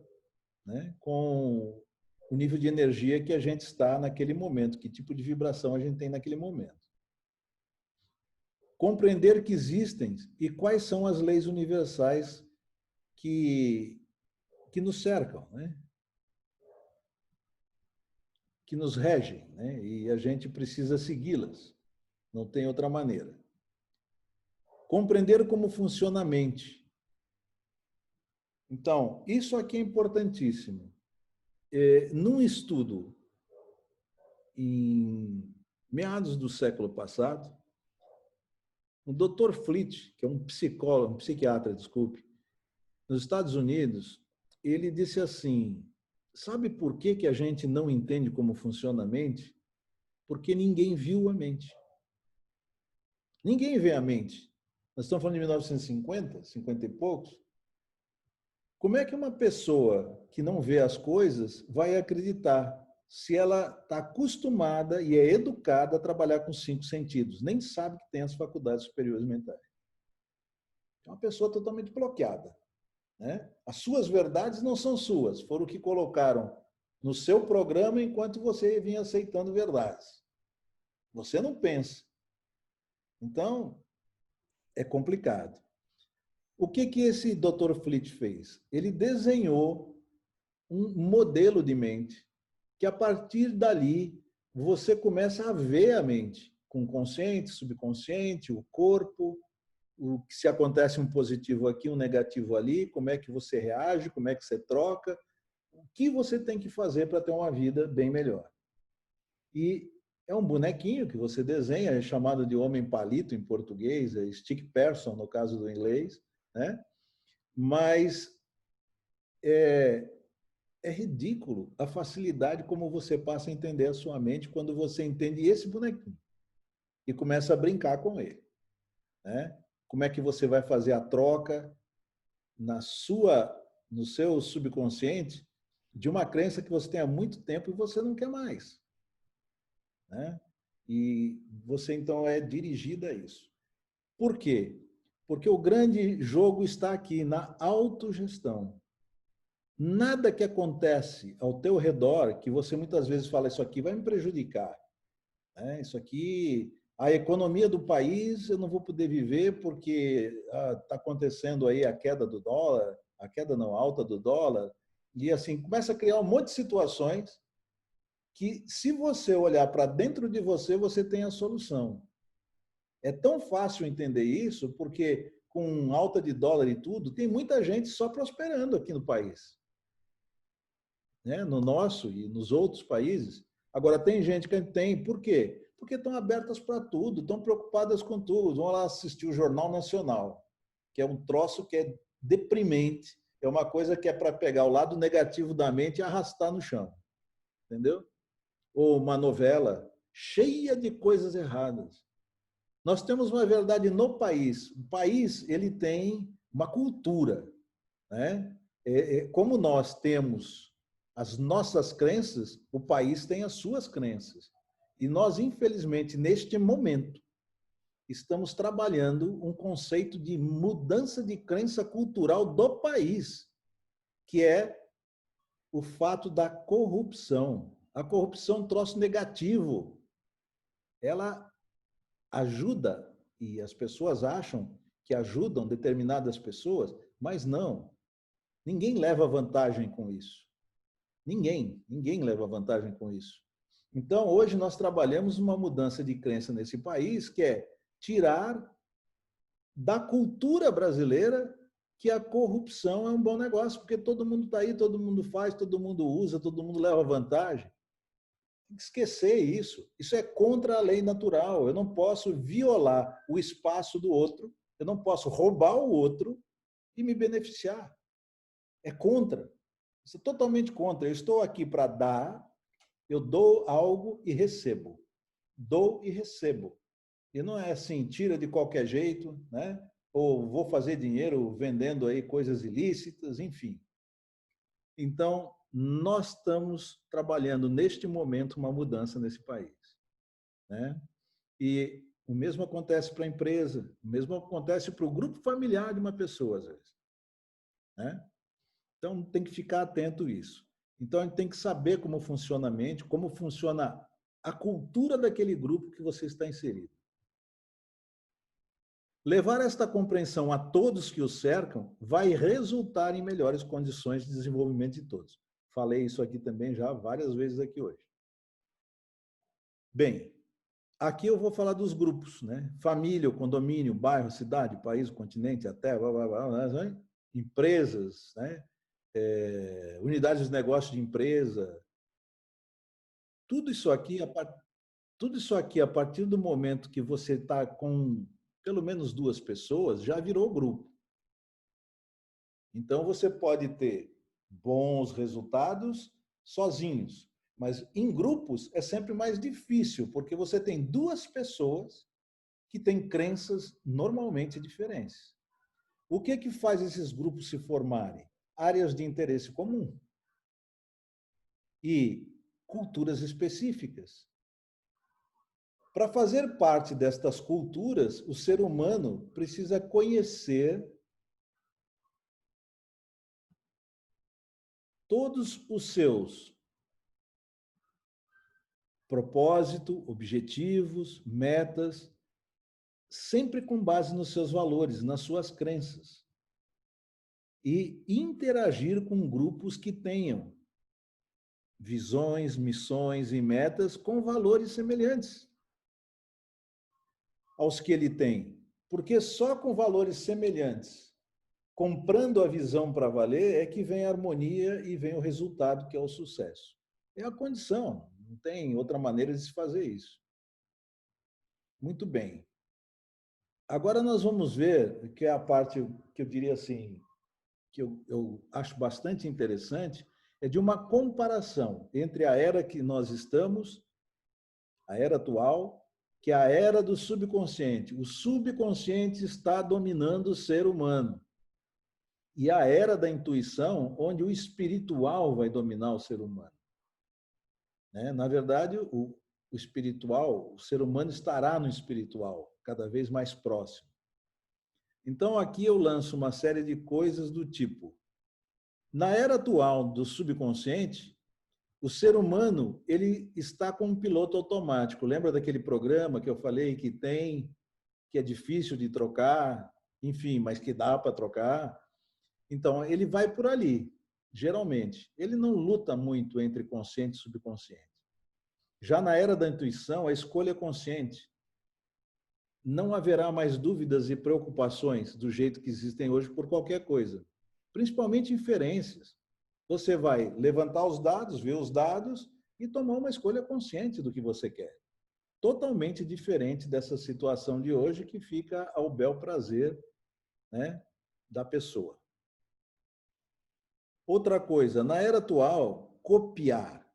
né, com o nível de energia que a gente está naquele momento, que tipo de vibração a gente tem naquele momento. Compreender que existem e quais são as leis universais que nos cercam, né? Que nos regem, né? E a gente precisa segui-las, não tem outra maneira. Compreender como funciona a mente. Então, isso aqui é importantíssimo. Num estudo em meados do século passado, o Dr. Fleet, que é um psicólogo, um psiquiatra, desculpe, nos Estados Unidos, ele disse assim: sabe por que a gente não entende como funciona a mente? Porque ninguém viu a mente. Ninguém vê a mente. Nós estamos falando de 1950, 50 e poucos. Como é que uma pessoa que não vê as coisas vai acreditar se ela está acostumada e é educada a trabalhar com 5 sentidos? Nem sabe que tem as faculdades superiores mentais. É uma pessoa totalmente bloqueada, né? As suas verdades não são suas, foram o que colocaram no seu programa enquanto você vinha aceitando verdades. Você não pensa. Então, é complicado. O que esse Dr. Fleet fez? Ele desenhou um modelo de mente que, a partir dali, você começa a ver a mente, com o consciente, subconsciente, o corpo, se acontece um positivo aqui, um negativo ali, como é que você reage, como é que você troca, o que você tem que fazer para ter uma vida bem melhor. E é um bonequinho que você desenha, é chamado de homem palito em português, é stick person no caso do inglês, né? Mas é ridículo a facilidade como você passa a entender a sua mente quando você entende esse bonequinho e começa a brincar com ele, né? Como é que você vai fazer a troca no seu subconsciente de uma crença que você tem há muito tempo e você não quer mais, né? E você então é dirigido a isso. Por quê? Porque o grande jogo está aqui na autogestão. Nada que acontece ao teu redor, que você muitas vezes fala, isso aqui vai me prejudicar, né? Isso aqui, a economia do país, eu não vou poder viver porque está acontecendo aí a queda do dólar, a queda não, a alta do dólar, e assim, começa a criar um monte de situações que, se você olhar para dentro de você, você tem a solução. É tão fácil entender isso, porque com alta de dólar e tudo, tem muita gente só prosperando aqui no país, né? No nosso e nos outros países. Agora, tem gente que tem, por quê? Porque estão abertas para tudo, estão preocupadas com tudo. Vão lá assistir o Jornal Nacional, que é um troço que é deprimente, é uma coisa que é para pegar o lado negativo da mente e arrastar no chão, entendeu? Ou uma novela cheia de coisas erradas. Nós temos uma verdade no país. O país, ele tem uma cultura, né? Como nós temos as nossas crenças, o país tem as suas crenças. E nós, infelizmente, neste momento, estamos trabalhando um conceito de mudança de crença cultural do país, que é o fato da corrupção. A corrupção é um troço negativo. Ela ajuda, e as pessoas acham que ajudam determinadas pessoas, mas não. Ninguém leva vantagem com isso. Ninguém leva vantagem com isso. Então, hoje nós trabalhamos uma mudança de crença nesse país, que é tirar da cultura brasileira que a corrupção é um bom negócio, porque todo mundo está aí, todo mundo faz, todo mundo usa, todo mundo leva vantagem. Tem que esquecer isso. Isso é contra a lei natural. Eu não posso violar o espaço do outro, eu não posso roubar o outro e me beneficiar. É contra. Isso é totalmente contra. Eu estou aqui para dar, eu dou algo e recebo. Dou e recebo. E não é assim, tira de qualquer jeito, né? Ou vou fazer dinheiro vendendo aí coisas ilícitas, enfim. Então, nós estamos trabalhando neste momento uma mudança nesse país, né? E o mesmo acontece para a empresa, o mesmo acontece para o grupo familiar de uma pessoa, às vezes, né? Então, tem que ficar atento a isso. Então, a gente tem que saber como funciona a mente, como funciona a cultura daquele grupo que você está inserido. Levar esta compreensão a todos que o cercam vai resultar em melhores condições de desenvolvimento de todos. Falei isso aqui também já várias vezes aqui hoje. Bem, aqui eu vou falar dos grupos, né? Família, condomínio, bairro, cidade, país, continente, até empresas, né? Unidades de negócio de empresa. Tudo isso aqui, a partir do momento que você está com pelo menos 2 pessoas, já virou grupo. Então, você pode ter bons resultados sozinhos, mas em grupos é sempre mais difícil, porque você tem 2 pessoas que têm crenças normalmente diferentes. O que faz esses grupos se formarem? Áreas de interesse comum e culturas específicas. Para fazer parte destas culturas, o ser humano precisa conhecer todos os seus propósitos, objetivos, metas, sempre com base nos seus valores, nas suas crenças. E interagir com grupos que tenham visões, missões e metas com valores semelhantes aos que ele tem. Porque só com valores semelhantes, comprando a visão para valer, é que vem a harmonia e vem o resultado, que é o sucesso. É a condição, não tem outra maneira de se fazer isso. Muito bem. Agora nós vamos ver, que é a parte que eu diria assim, que eu acho bastante interessante, é de uma comparação entre a era que nós estamos, a era atual, que é a era do subconsciente. O subconsciente está dominando o ser humano. E a era da intuição, onde o espiritual vai dominar o ser humano. Na verdade, o espiritual, o ser humano estará no espiritual, cada vez mais próximo. Então, aqui eu lanço uma série de coisas do tipo: na era atual do subconsciente, o ser humano ele está com um piloto automático. Lembra daquele programa que eu falei que tem, que é difícil de trocar, enfim, mas que dá para trocar? Então, ele vai por ali, geralmente. Ele não luta muito entre consciente e subconsciente. Já na era da intuição, a escolha é consciente. Não haverá mais dúvidas e preocupações do jeito que existem hoje por qualquer coisa, principalmente inferências. Você vai levantar os dados, ver os dados e tomar uma escolha consciente do que você quer. Totalmente diferente dessa situação de hoje, que fica ao bel prazer, né, da pessoa. Outra coisa, na era atual, copiar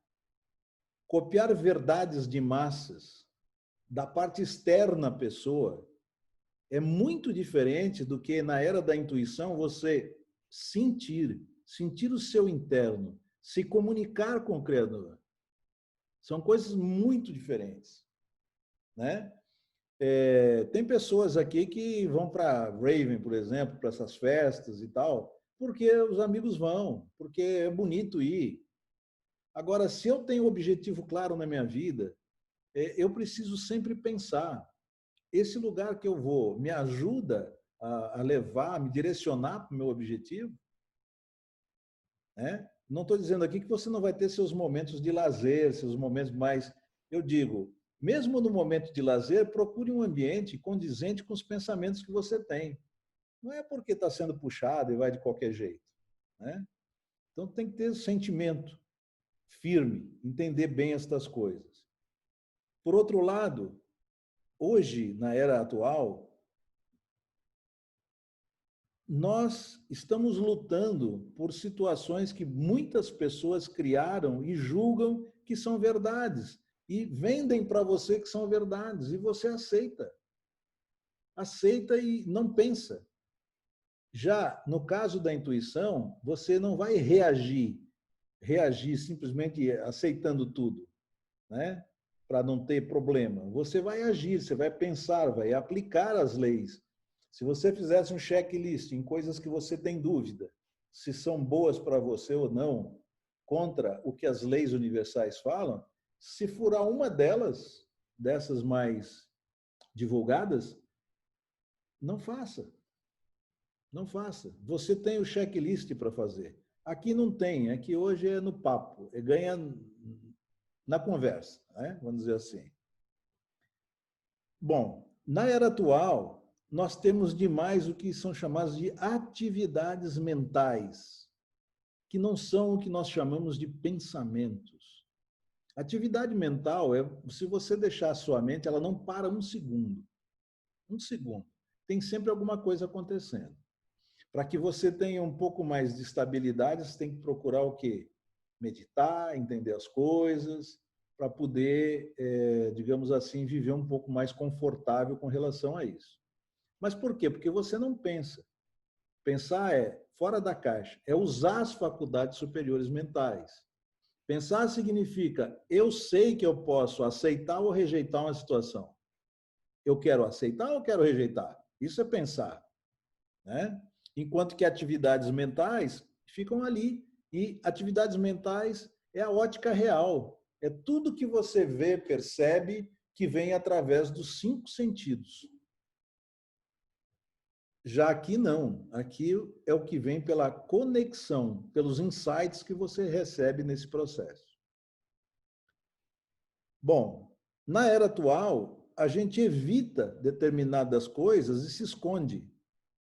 verdades de massas da parte externa à pessoa é muito diferente do que na era da intuição você sentir o seu interno, se comunicar com o Criador. São coisas muito diferentes, né? Tem pessoas aqui que vão para Raven, por exemplo, para essas festas e tal, porque os amigos vão, porque é bonito ir. Agora, se eu tenho um objetivo claro na minha vida, eu preciso sempre pensar: esse lugar que eu vou me ajuda a levar, a me direcionar para o meu objetivo? Né? Não estou dizendo aqui que você não vai ter seus momentos de lazer, seus momentos mais... Eu digo, mesmo no momento de lazer, procure um ambiente condizente com os pensamentos que você tem. Não é porque está sendo puxado e vai de qualquer jeito, né? Então tem que ter sentimento. firme, entender bem estas coisas. Por outro lado, hoje, na era atual, nós estamos lutando por situações que muitas pessoas criaram e julgam que são verdades, e vendem para você que são verdades, e você aceita. Aceita e não pensa. Já no caso da intuição, você não vai reagir simplesmente aceitando tudo, né? Para não ter problema. Você vai agir, você vai pensar, vai aplicar as leis. Se você fizesse um checklist em coisas que você tem dúvida, se são boas para você ou não, contra o que as leis universais falam, se furar uma delas, dessas mais divulgadas, não faça. Não faça. Você tem o checklist para fazer. Aqui não tem, aqui hoje é no papo, é ganha na conversa, né? Vamos dizer assim. Bom, na era atual, nós temos demais o que são chamadas de atividades mentais, que não são o que nós chamamos de pensamentos. Atividade mental é, se você deixar a sua mente, ela não para um segundo. Um segundo. Tem sempre alguma coisa acontecendo. Para que você tenha um pouco mais de estabilidade, você tem que procurar o quê? Meditar, entender as coisas, para poder, digamos assim, viver um pouco mais confortável com relação a isso. Mas por quê? Porque você não pensa. Pensar é fora da caixa, é usar as faculdades superiores mentais. Pensar significa, eu sei que eu posso aceitar ou rejeitar uma situação. Eu quero aceitar ou quero rejeitar? Isso é pensar, né? Enquanto que atividades mentais ficam ali. E atividades mentais é a ótica real. É tudo que você vê, percebe, que vem através dos 5 sentidos. Já aqui não. Aqui é o que vem pela conexão, pelos insights que você recebe nesse processo. Bom, na era atual, a gente evita determinadas coisas e se esconde.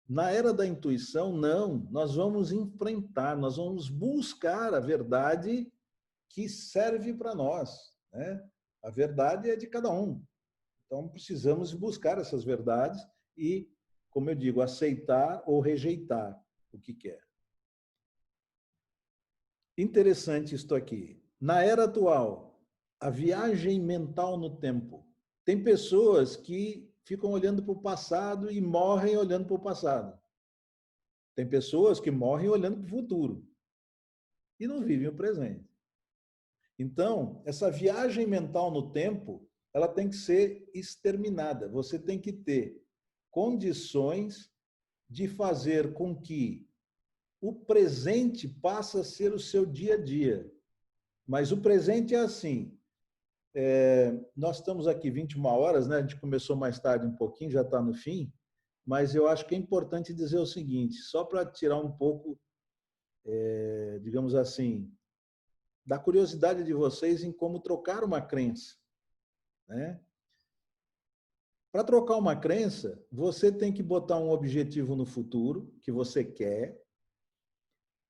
Na era da intuição, não. Nós vamos enfrentar, nós vamos buscar a verdade que serve para nós, né? A verdade é de cada um. Então, precisamos buscar essas verdades e, como eu digo, aceitar ou rejeitar o que quer. Interessante isto aqui. Na era atual, a viagem mental no tempo. Tem pessoas que ficam olhando para o passado e morrem olhando para o passado. Tem pessoas que morrem olhando para o futuro e não vivem o presente. Então, essa viagem mental no tempo, ela tem que ser exterminada. Você tem que ter condições de fazer com que o presente passe a ser o seu dia a dia. Mas o presente é assim. Nós estamos aqui 21 horas, né? A gente começou mais tarde um pouquinho, já está no fim. Mas eu acho que é importante dizer o seguinte, só para tirar um pouco, digamos assim, da curiosidade de vocês em como trocar uma crença, né? Para trocar uma crença, você tem que botar um objetivo no futuro que você quer,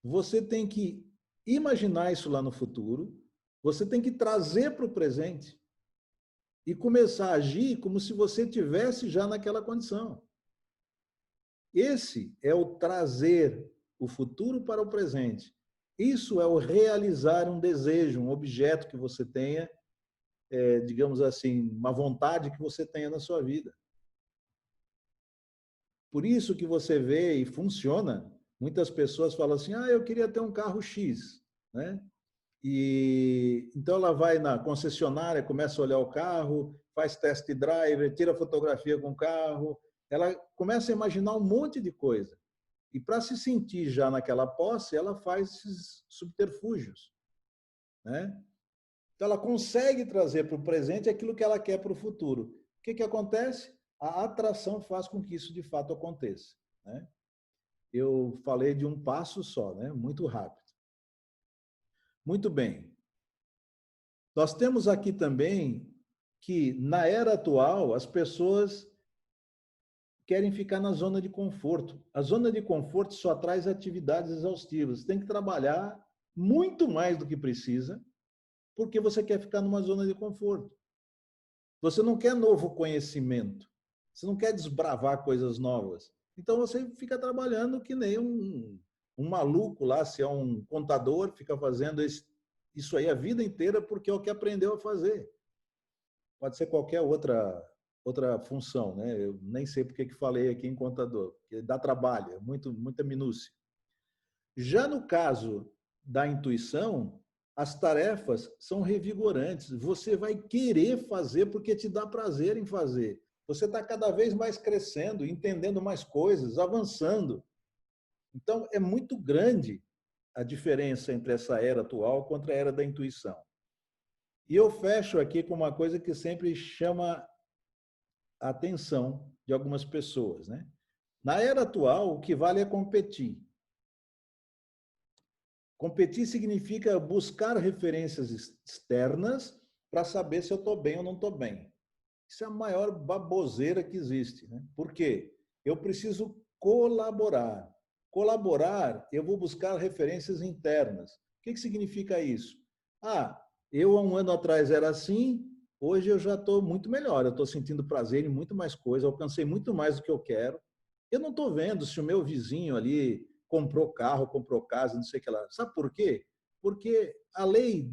você tem que imaginar isso lá no futuro, você tem que trazer para o presente e começar a agir como se você tivesse já naquela condição. Esse é o trazer o futuro para o presente. Isso é o realizar um desejo, um objeto que você tenha, digamos assim, uma vontade que você tenha na sua vida. Por isso que você vê e funciona, muitas pessoas falam assim, eu queria ter um carro X, né? E então ela vai na concessionária, começa a olhar o carro, faz test drive, tira fotografia com o carro, ela começa a imaginar um monte de coisa. E para se sentir já naquela posse, ela faz esses subterfúgios, né? Então ela consegue trazer para o presente aquilo que ela quer para o futuro. O que acontece? A atração faz com que isso de fato aconteça, né? Eu falei de um passo só, né? Muito rápido. Muito bem. Nós temos aqui também que, na era atual, as pessoas querem ficar na zona de conforto. A zona de conforto só traz atividades exaustivas. Tem que trabalhar muito mais do que precisa, porque você quer ficar numa zona de conforto. Você não quer novo conhecimento. Você não quer desbravar coisas novas. Então, você fica trabalhando que nem um maluco lá, se é um contador, fica fazendo isso aí a vida inteira porque é o que aprendeu a fazer. Pode ser qualquer outra função, né? Eu nem sei porque que falei aqui em contador, porque dá trabalho, é muita minúcia. Já no caso da intuição, as tarefas são revigorantes. Você vai querer fazer porque te dá prazer em fazer. Você está cada vez mais crescendo, entendendo mais coisas, avançando. Então, é muito grande a diferença entre essa era atual contra a era da intuição. E eu fecho aqui com uma coisa que sempre chama a atenção de algumas pessoas, né? Na era atual, o que vale é competir. Competir significa buscar referências externas para saber se eu estou bem ou não estou bem. Isso é a maior baboseira que existe, né? Por quê? Eu preciso colaborar. Colaborar, eu vou buscar referências internas. O que significa isso? Eu há um ano atrás era assim, hoje eu já estou muito melhor, eu estou sentindo prazer em muito mais coisas, alcancei muito mais do que eu quero. Eu não estou vendo se o meu vizinho ali comprou carro, comprou casa, não sei o que lá. Sabe por quê? Porque a lei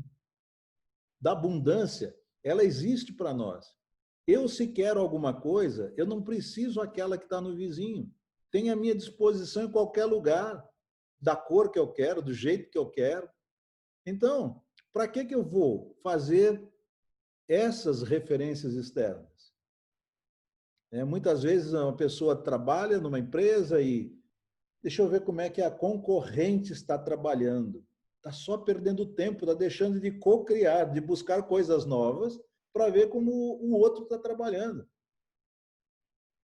da abundância, ela existe para nós. Eu, se quero alguma coisa, eu não preciso aquela que está no vizinho. Tem à minha disposição em qualquer lugar, da cor que eu quero, do jeito que eu quero. Então, para que eu vou fazer essas referências externas? Muitas vezes uma pessoa trabalha numa empresa e deixa eu ver como é que a concorrente está trabalhando. Está só perdendo tempo, está deixando de co-criar, de buscar coisas novas para ver como o outro está trabalhando.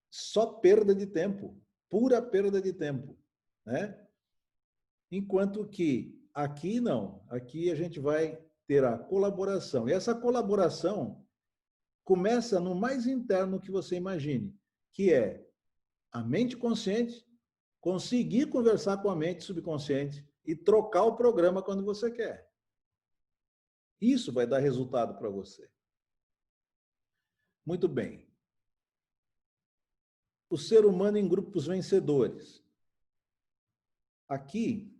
Só perda de tempo, pura perda de tempo, né? Enquanto que aqui não, aqui a gente vai ter a colaboração. E essa colaboração começa no mais interno que você imagine, que é a mente consciente conseguir conversar com a mente subconsciente e trocar o programa quando você quer. Isso vai dar resultado para você. Muito bem. O ser humano em grupos vencedores. Aqui,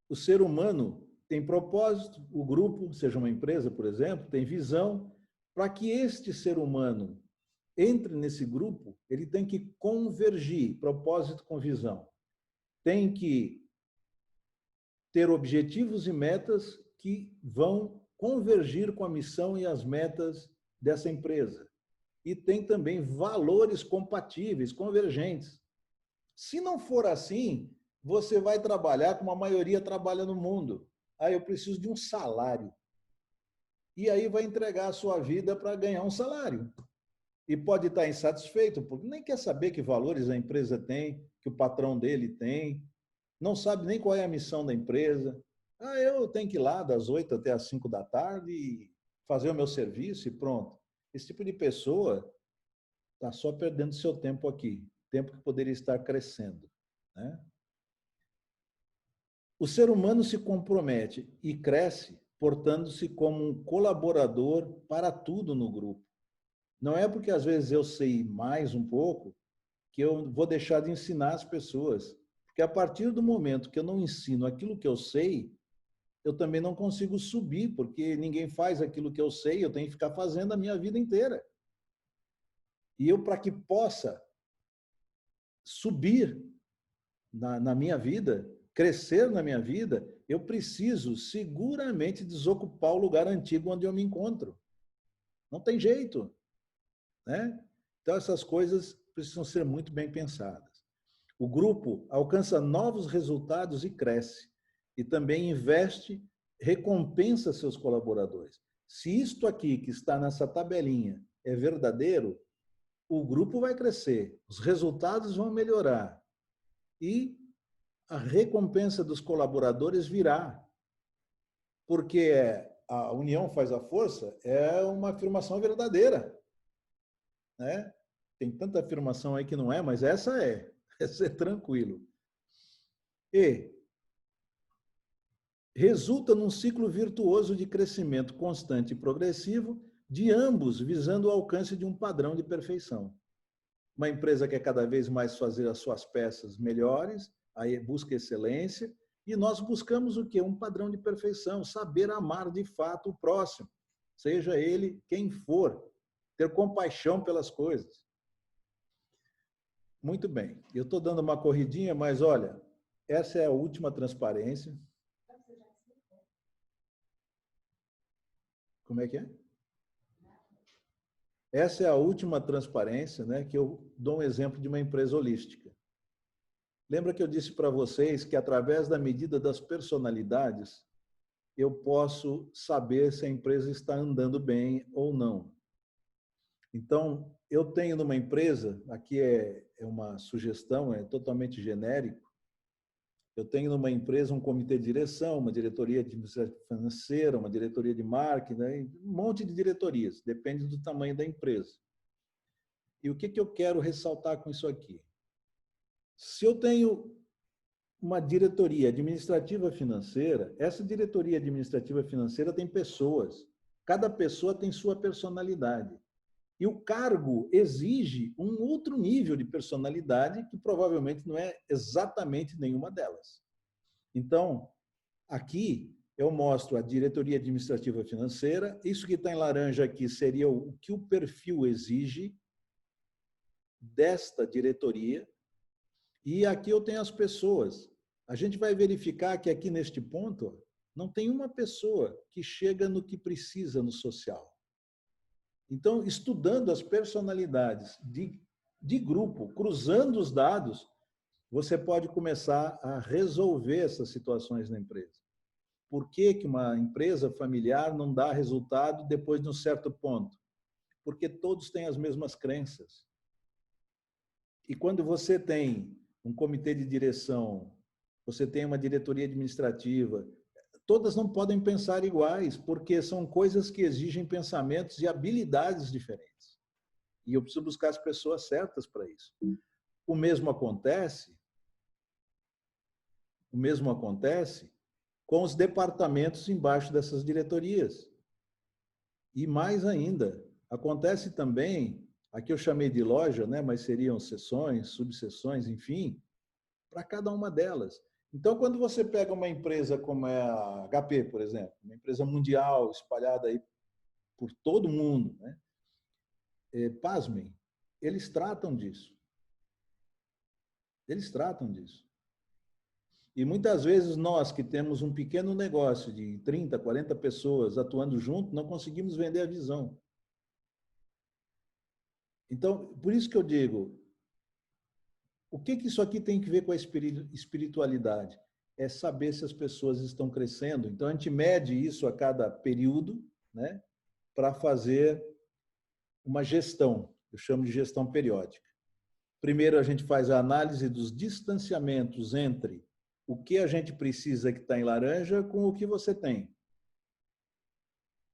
o ser humano tem propósito, o grupo, seja uma empresa, por exemplo, tem visão. Para que este ser humano entre nesse grupo, ele tem que convergir, propósito com visão. Tem que ter objetivos e metas que vão convergir com a missão e as metas dessa empresa. E tem também valores compatíveis, convergentes. Se não for assim, você vai trabalhar como a maioria trabalha no mundo. Eu preciso de um salário. E aí vai entregar a sua vida para ganhar um salário. E pode estar insatisfeito, porque nem quer saber que valores a empresa tem, que o patrão dele tem, não sabe nem qual é a missão da empresa. Eu tenho que ir lá das 8 até as 5 da tarde e fazer o meu serviço e pronto. Esse tipo de pessoa está só perdendo seu tempo aqui, tempo que poderia estar crescendo, né? O ser humano se compromete e cresce portando-se como um colaborador para tudo no grupo. Não é porque às vezes eu sei mais um pouco que eu vou deixar de ensinar as pessoas. Porque a partir do momento que eu não ensino aquilo que eu sei, eu também não consigo subir, porque ninguém faz aquilo que eu sei, eu tenho que ficar fazendo a minha vida inteira. E eu, para que possa subir na minha vida, crescer na minha vida, eu preciso seguramente desocupar o lugar antigo onde eu me encontro. Não tem jeito, né? Então, essas coisas precisam ser muito bem pensadas. O grupo alcança novos resultados e cresce. E também investe, recompensa seus colaboradores. Se isto aqui que está nessa tabelinha é verdadeiro, o grupo vai crescer, os resultados vão melhorar e a recompensa dos colaboradores virá. Porque a união faz a força é uma afirmação verdadeira, né? Tem tanta afirmação aí que não é, mas essa é ser tranquilo. E resulta num ciclo virtuoso de crescimento constante e progressivo de ambos, visando o alcance de um padrão de perfeição. Uma empresa quer cada vez mais fazer as suas peças melhores, aí busca excelência, e nós buscamos o quê? Um padrão de perfeição, saber amar de fato o próximo, seja ele quem for, ter compaixão pelas coisas. Muito bem, eu estou dando uma corridinha, mas olha, essa é a última transparência. Como é que é? Essa é a última transparência, né, que eu dou um exemplo de uma empresa holística. Lembra que eu disse para vocês que, através da medida das personalidades, eu posso saber se a empresa está andando bem ou não. Então, eu tenho numa empresa, aqui é uma sugestão, é totalmente genérico, eu tenho numa empresa um comitê de direção, uma diretoria administrativa financeira, uma diretoria de marketing, né? Um monte de diretorias, depende do tamanho da empresa. E o que eu quero ressaltar com isso aqui? Se eu tenho uma diretoria administrativa financeira, essa diretoria administrativa financeira tem pessoas. Cada pessoa tem sua personalidade. E o cargo exige um outro nível de personalidade que provavelmente não é exatamente nenhuma delas. Então, aqui eu mostro a diretoria administrativa financeira. Isso que está em laranja aqui seria o que o perfil exige desta diretoria. E aqui eu tenho as pessoas. A gente vai verificar que aqui neste ponto não tem uma pessoa que chega no que precisa no social. Então, estudando as personalidades de grupo, cruzando os dados, você pode começar a resolver essas situações na empresa. Por que que uma empresa familiar não dá resultado depois de um certo ponto? Porque todos têm as mesmas crenças. E quando você tem um comitê de direção, você tem uma diretoria administrativa, todas não podem pensar iguais, porque são coisas que exigem pensamentos e habilidades diferentes. E eu preciso buscar as pessoas certas para isso. O mesmo acontece com os departamentos embaixo dessas diretorias. E mais ainda, acontece também, aqui eu chamei de loja, né, mas seriam seções, subseções, enfim, para cada uma delas. Então, quando você pega uma empresa como é a HP, por exemplo, uma empresa mundial espalhada aí por todo mundo, né? Pasmem, eles tratam disso. Eles tratam disso. E muitas vezes nós que temos um pequeno negócio de 30, 40 pessoas atuando junto, não conseguimos vender a visão. Então, por isso que eu digo, o que isso aqui tem que ver com a espiritualidade? É saber se as pessoas estão crescendo. Então, a gente mede isso a cada período, né, para fazer uma gestão. Eu chamo de gestão periódica. Primeiro, a gente faz a análise dos distanciamentos entre o que a gente precisa que está em laranja com o que você tem.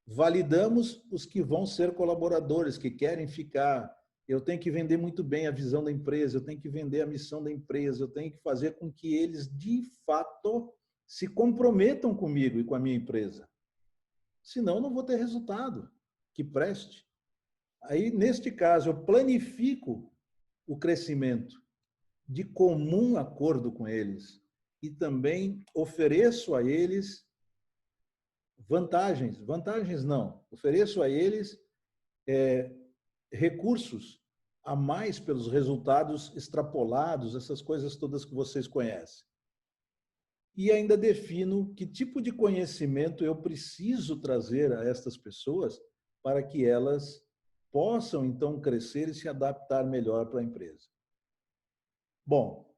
Validamos os que vão ser colaboradores, que querem ficar. Eu tenho que vender muito bem a visão da empresa, eu tenho que vender a missão da empresa, eu tenho que fazer com que eles, de fato, se comprometam comigo e com a minha empresa. Senão, eu não vou ter resultado que preste. Aí, neste caso, eu planifico o crescimento de comum acordo com eles e também ofereço a eles vantagens não, ofereço a eles recursos a mais pelos resultados extrapolados, essas coisas todas que vocês conhecem. E ainda defino que tipo de conhecimento eu preciso trazer a estas pessoas para que elas possam, então, crescer e se adaptar melhor para a empresa. Bom,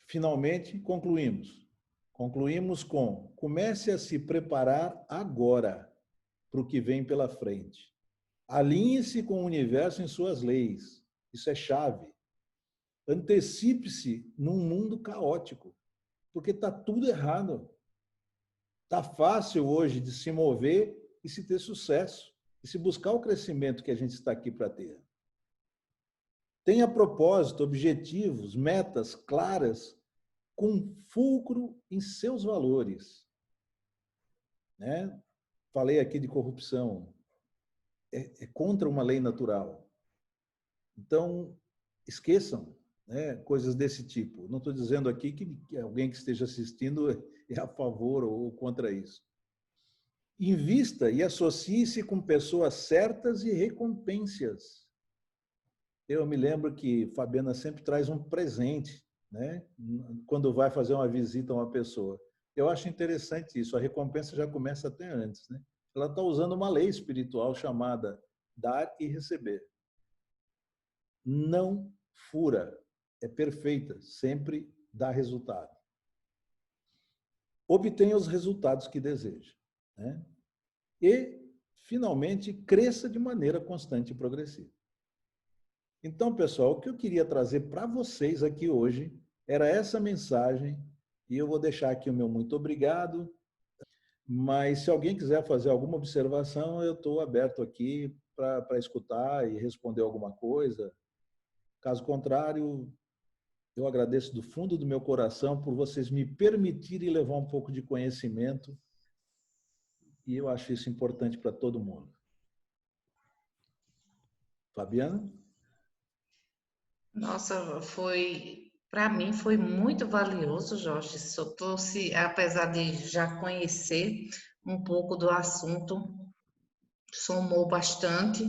finalmente, concluímos. Concluímos com: comece a se preparar agora para o que vem pela frente. Alinhe-se com o universo em suas leis. Isso é chave. Antecipe-se num mundo caótico, porque está tudo errado. Está fácil hoje de se mover e se ter sucesso, e se buscar o crescimento que a gente está aqui para ter. Tenha propósito, objetivos, metas claras, com fulcro em seus valores. né? Falei aqui de corrupção, é contra uma lei natural. Então, esqueçam, né, coisas desse tipo. Não estou dizendo aqui que alguém que esteja assistindo é a favor ou contra isso. Invista e associe-se com pessoas certas e recompense-as. Eu me lembro que Fabiana sempre traz um presente, né, quando vai fazer uma visita a uma pessoa. Eu acho interessante isso, a recompensa já começa até antes, né? Ela está usando uma lei espiritual chamada dar e receber. Não fura, é perfeita, sempre dá resultado. Obtenha os resultados que deseja, né? E, finalmente, cresça de maneira constante e progressiva. Então, pessoal, o que eu queria trazer para vocês aqui hoje era essa mensagem, e eu vou deixar aqui o meu muito obrigado, mas se alguém quiser fazer alguma observação, eu estou aberto aqui para escutar e responder alguma coisa. Caso contrário, eu agradeço do fundo do meu coração por vocês me permitirem levar um pouco de conhecimento, e eu acho isso importante para todo mundo. Fabiana? Nossa, para mim foi muito valioso, Jorge. Só trouxe, apesar de já conhecer um pouco do assunto, somou bastante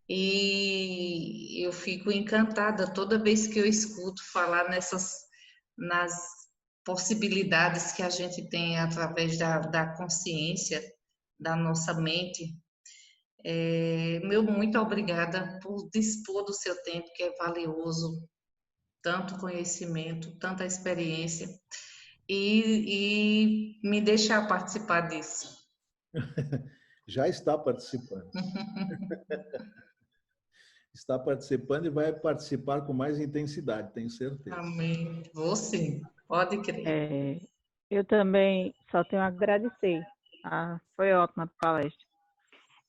e eu fico encantada toda vez que eu escuto falar nas possibilidades que a gente tem através da consciência, da nossa mente. Meu muito obrigada por dispor do seu tempo, que é valioso, tanto conhecimento, tanta experiência, e me deixar participar disso. Já está participando. Está participando e vai participar com mais intensidade, tenho certeza. Amém. Vou sim, pode crer. Eu também só tenho a agradecer. Foi ótima a palestra.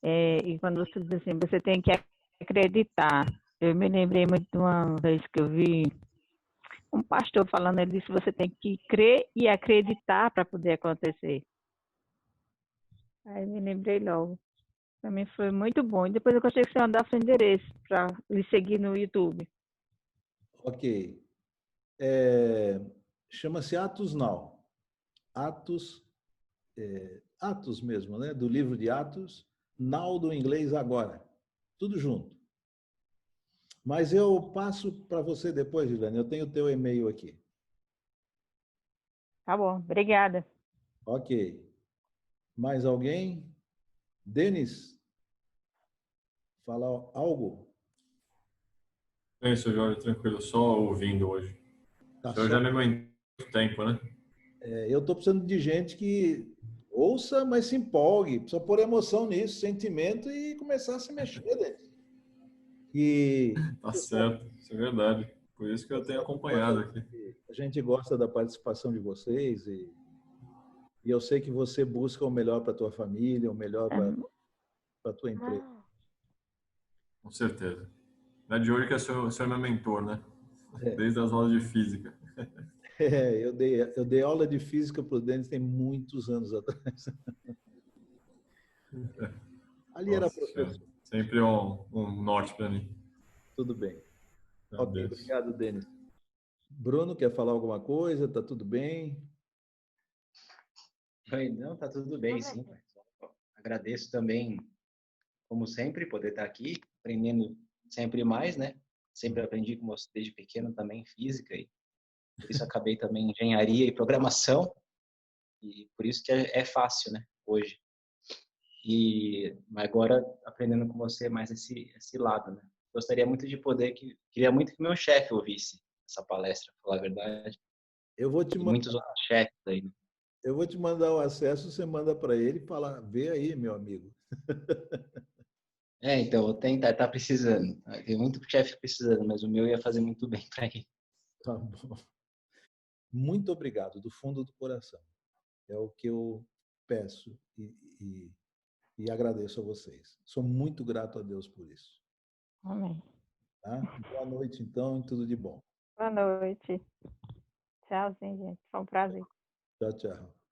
E quando você diz assim, você tem que acreditar. Eu me lembrei muito de uma vez que eu vi um pastor falando, ele disse, você tem que crer e acreditar para poder acontecer. Aí me lembrei logo. Para mim foi muito bom. E depois eu gostaria que você mandasse o endereço para lhe seguir no YouTube. Ok. Chama-se Atos Now. Atos mesmo, né? Do livro de Atos, Now do inglês agora. Tudo junto. Mas eu passo para você depois, Juliana. Eu tenho o teu e-mail aqui. Tá bom, obrigada. Ok. Mais alguém? Denis, fala algo? É isso, Jorge, tranquilo, só ouvindo hoje. Tá O senhor já me aguentou muito tempo, né? Eu estou precisando de gente que ouça, mas se empolgue. Precisa pôr emoção nisso, sentimento e começar a se mexer, Denis. Tá certo, isso é verdade. Por isso que eu tenho acompanhado aqui. A gente gosta da participação de vocês e eu sei que você busca o melhor para a tua família, o melhor para a tua empresa. Com certeza. Não é de hoje que o senhor é meu mentor, né? Desde as aulas de física. Eu dei aula de física para o Denis tem muitos anos atrás. Ali era professor. Sempre um norte para mim. Tudo bem. Ok, Adeus. obrigado, Denis. Bruno, quer falar alguma coisa? Tá tudo bem? Oi, não, tá tudo bem, sim. Agradeço também, como sempre, poder estar aqui, aprendendo sempre mais, né? Sempre aprendi com você desde pequeno também física e por isso acabei também em engenharia e programação e por isso que é fácil, né? Hoje. E agora aprendendo com você mais esse lado, né? Gostaria muito de queria muito que meu chefe ouvisse essa palestra, pra falar a verdade. Eu vou te E mandar, muitos outros chefes aí, né? eu vou te mandar o acesso, você manda para ele e fala, vê aí, meu amigo. Então, vou tentar, tá precisando. Tem muito chefe precisando, mas o meu ia fazer muito bem para ele. Tá bom. Muito obrigado, do fundo do coração. É o que eu peço e agradeço a vocês. Sou muito grato a Deus por isso. Amém. Tá? Boa noite, então, e tudo de bom. Boa noite. Tchauzinho, gente. Foi um prazer. Tchau, tchau.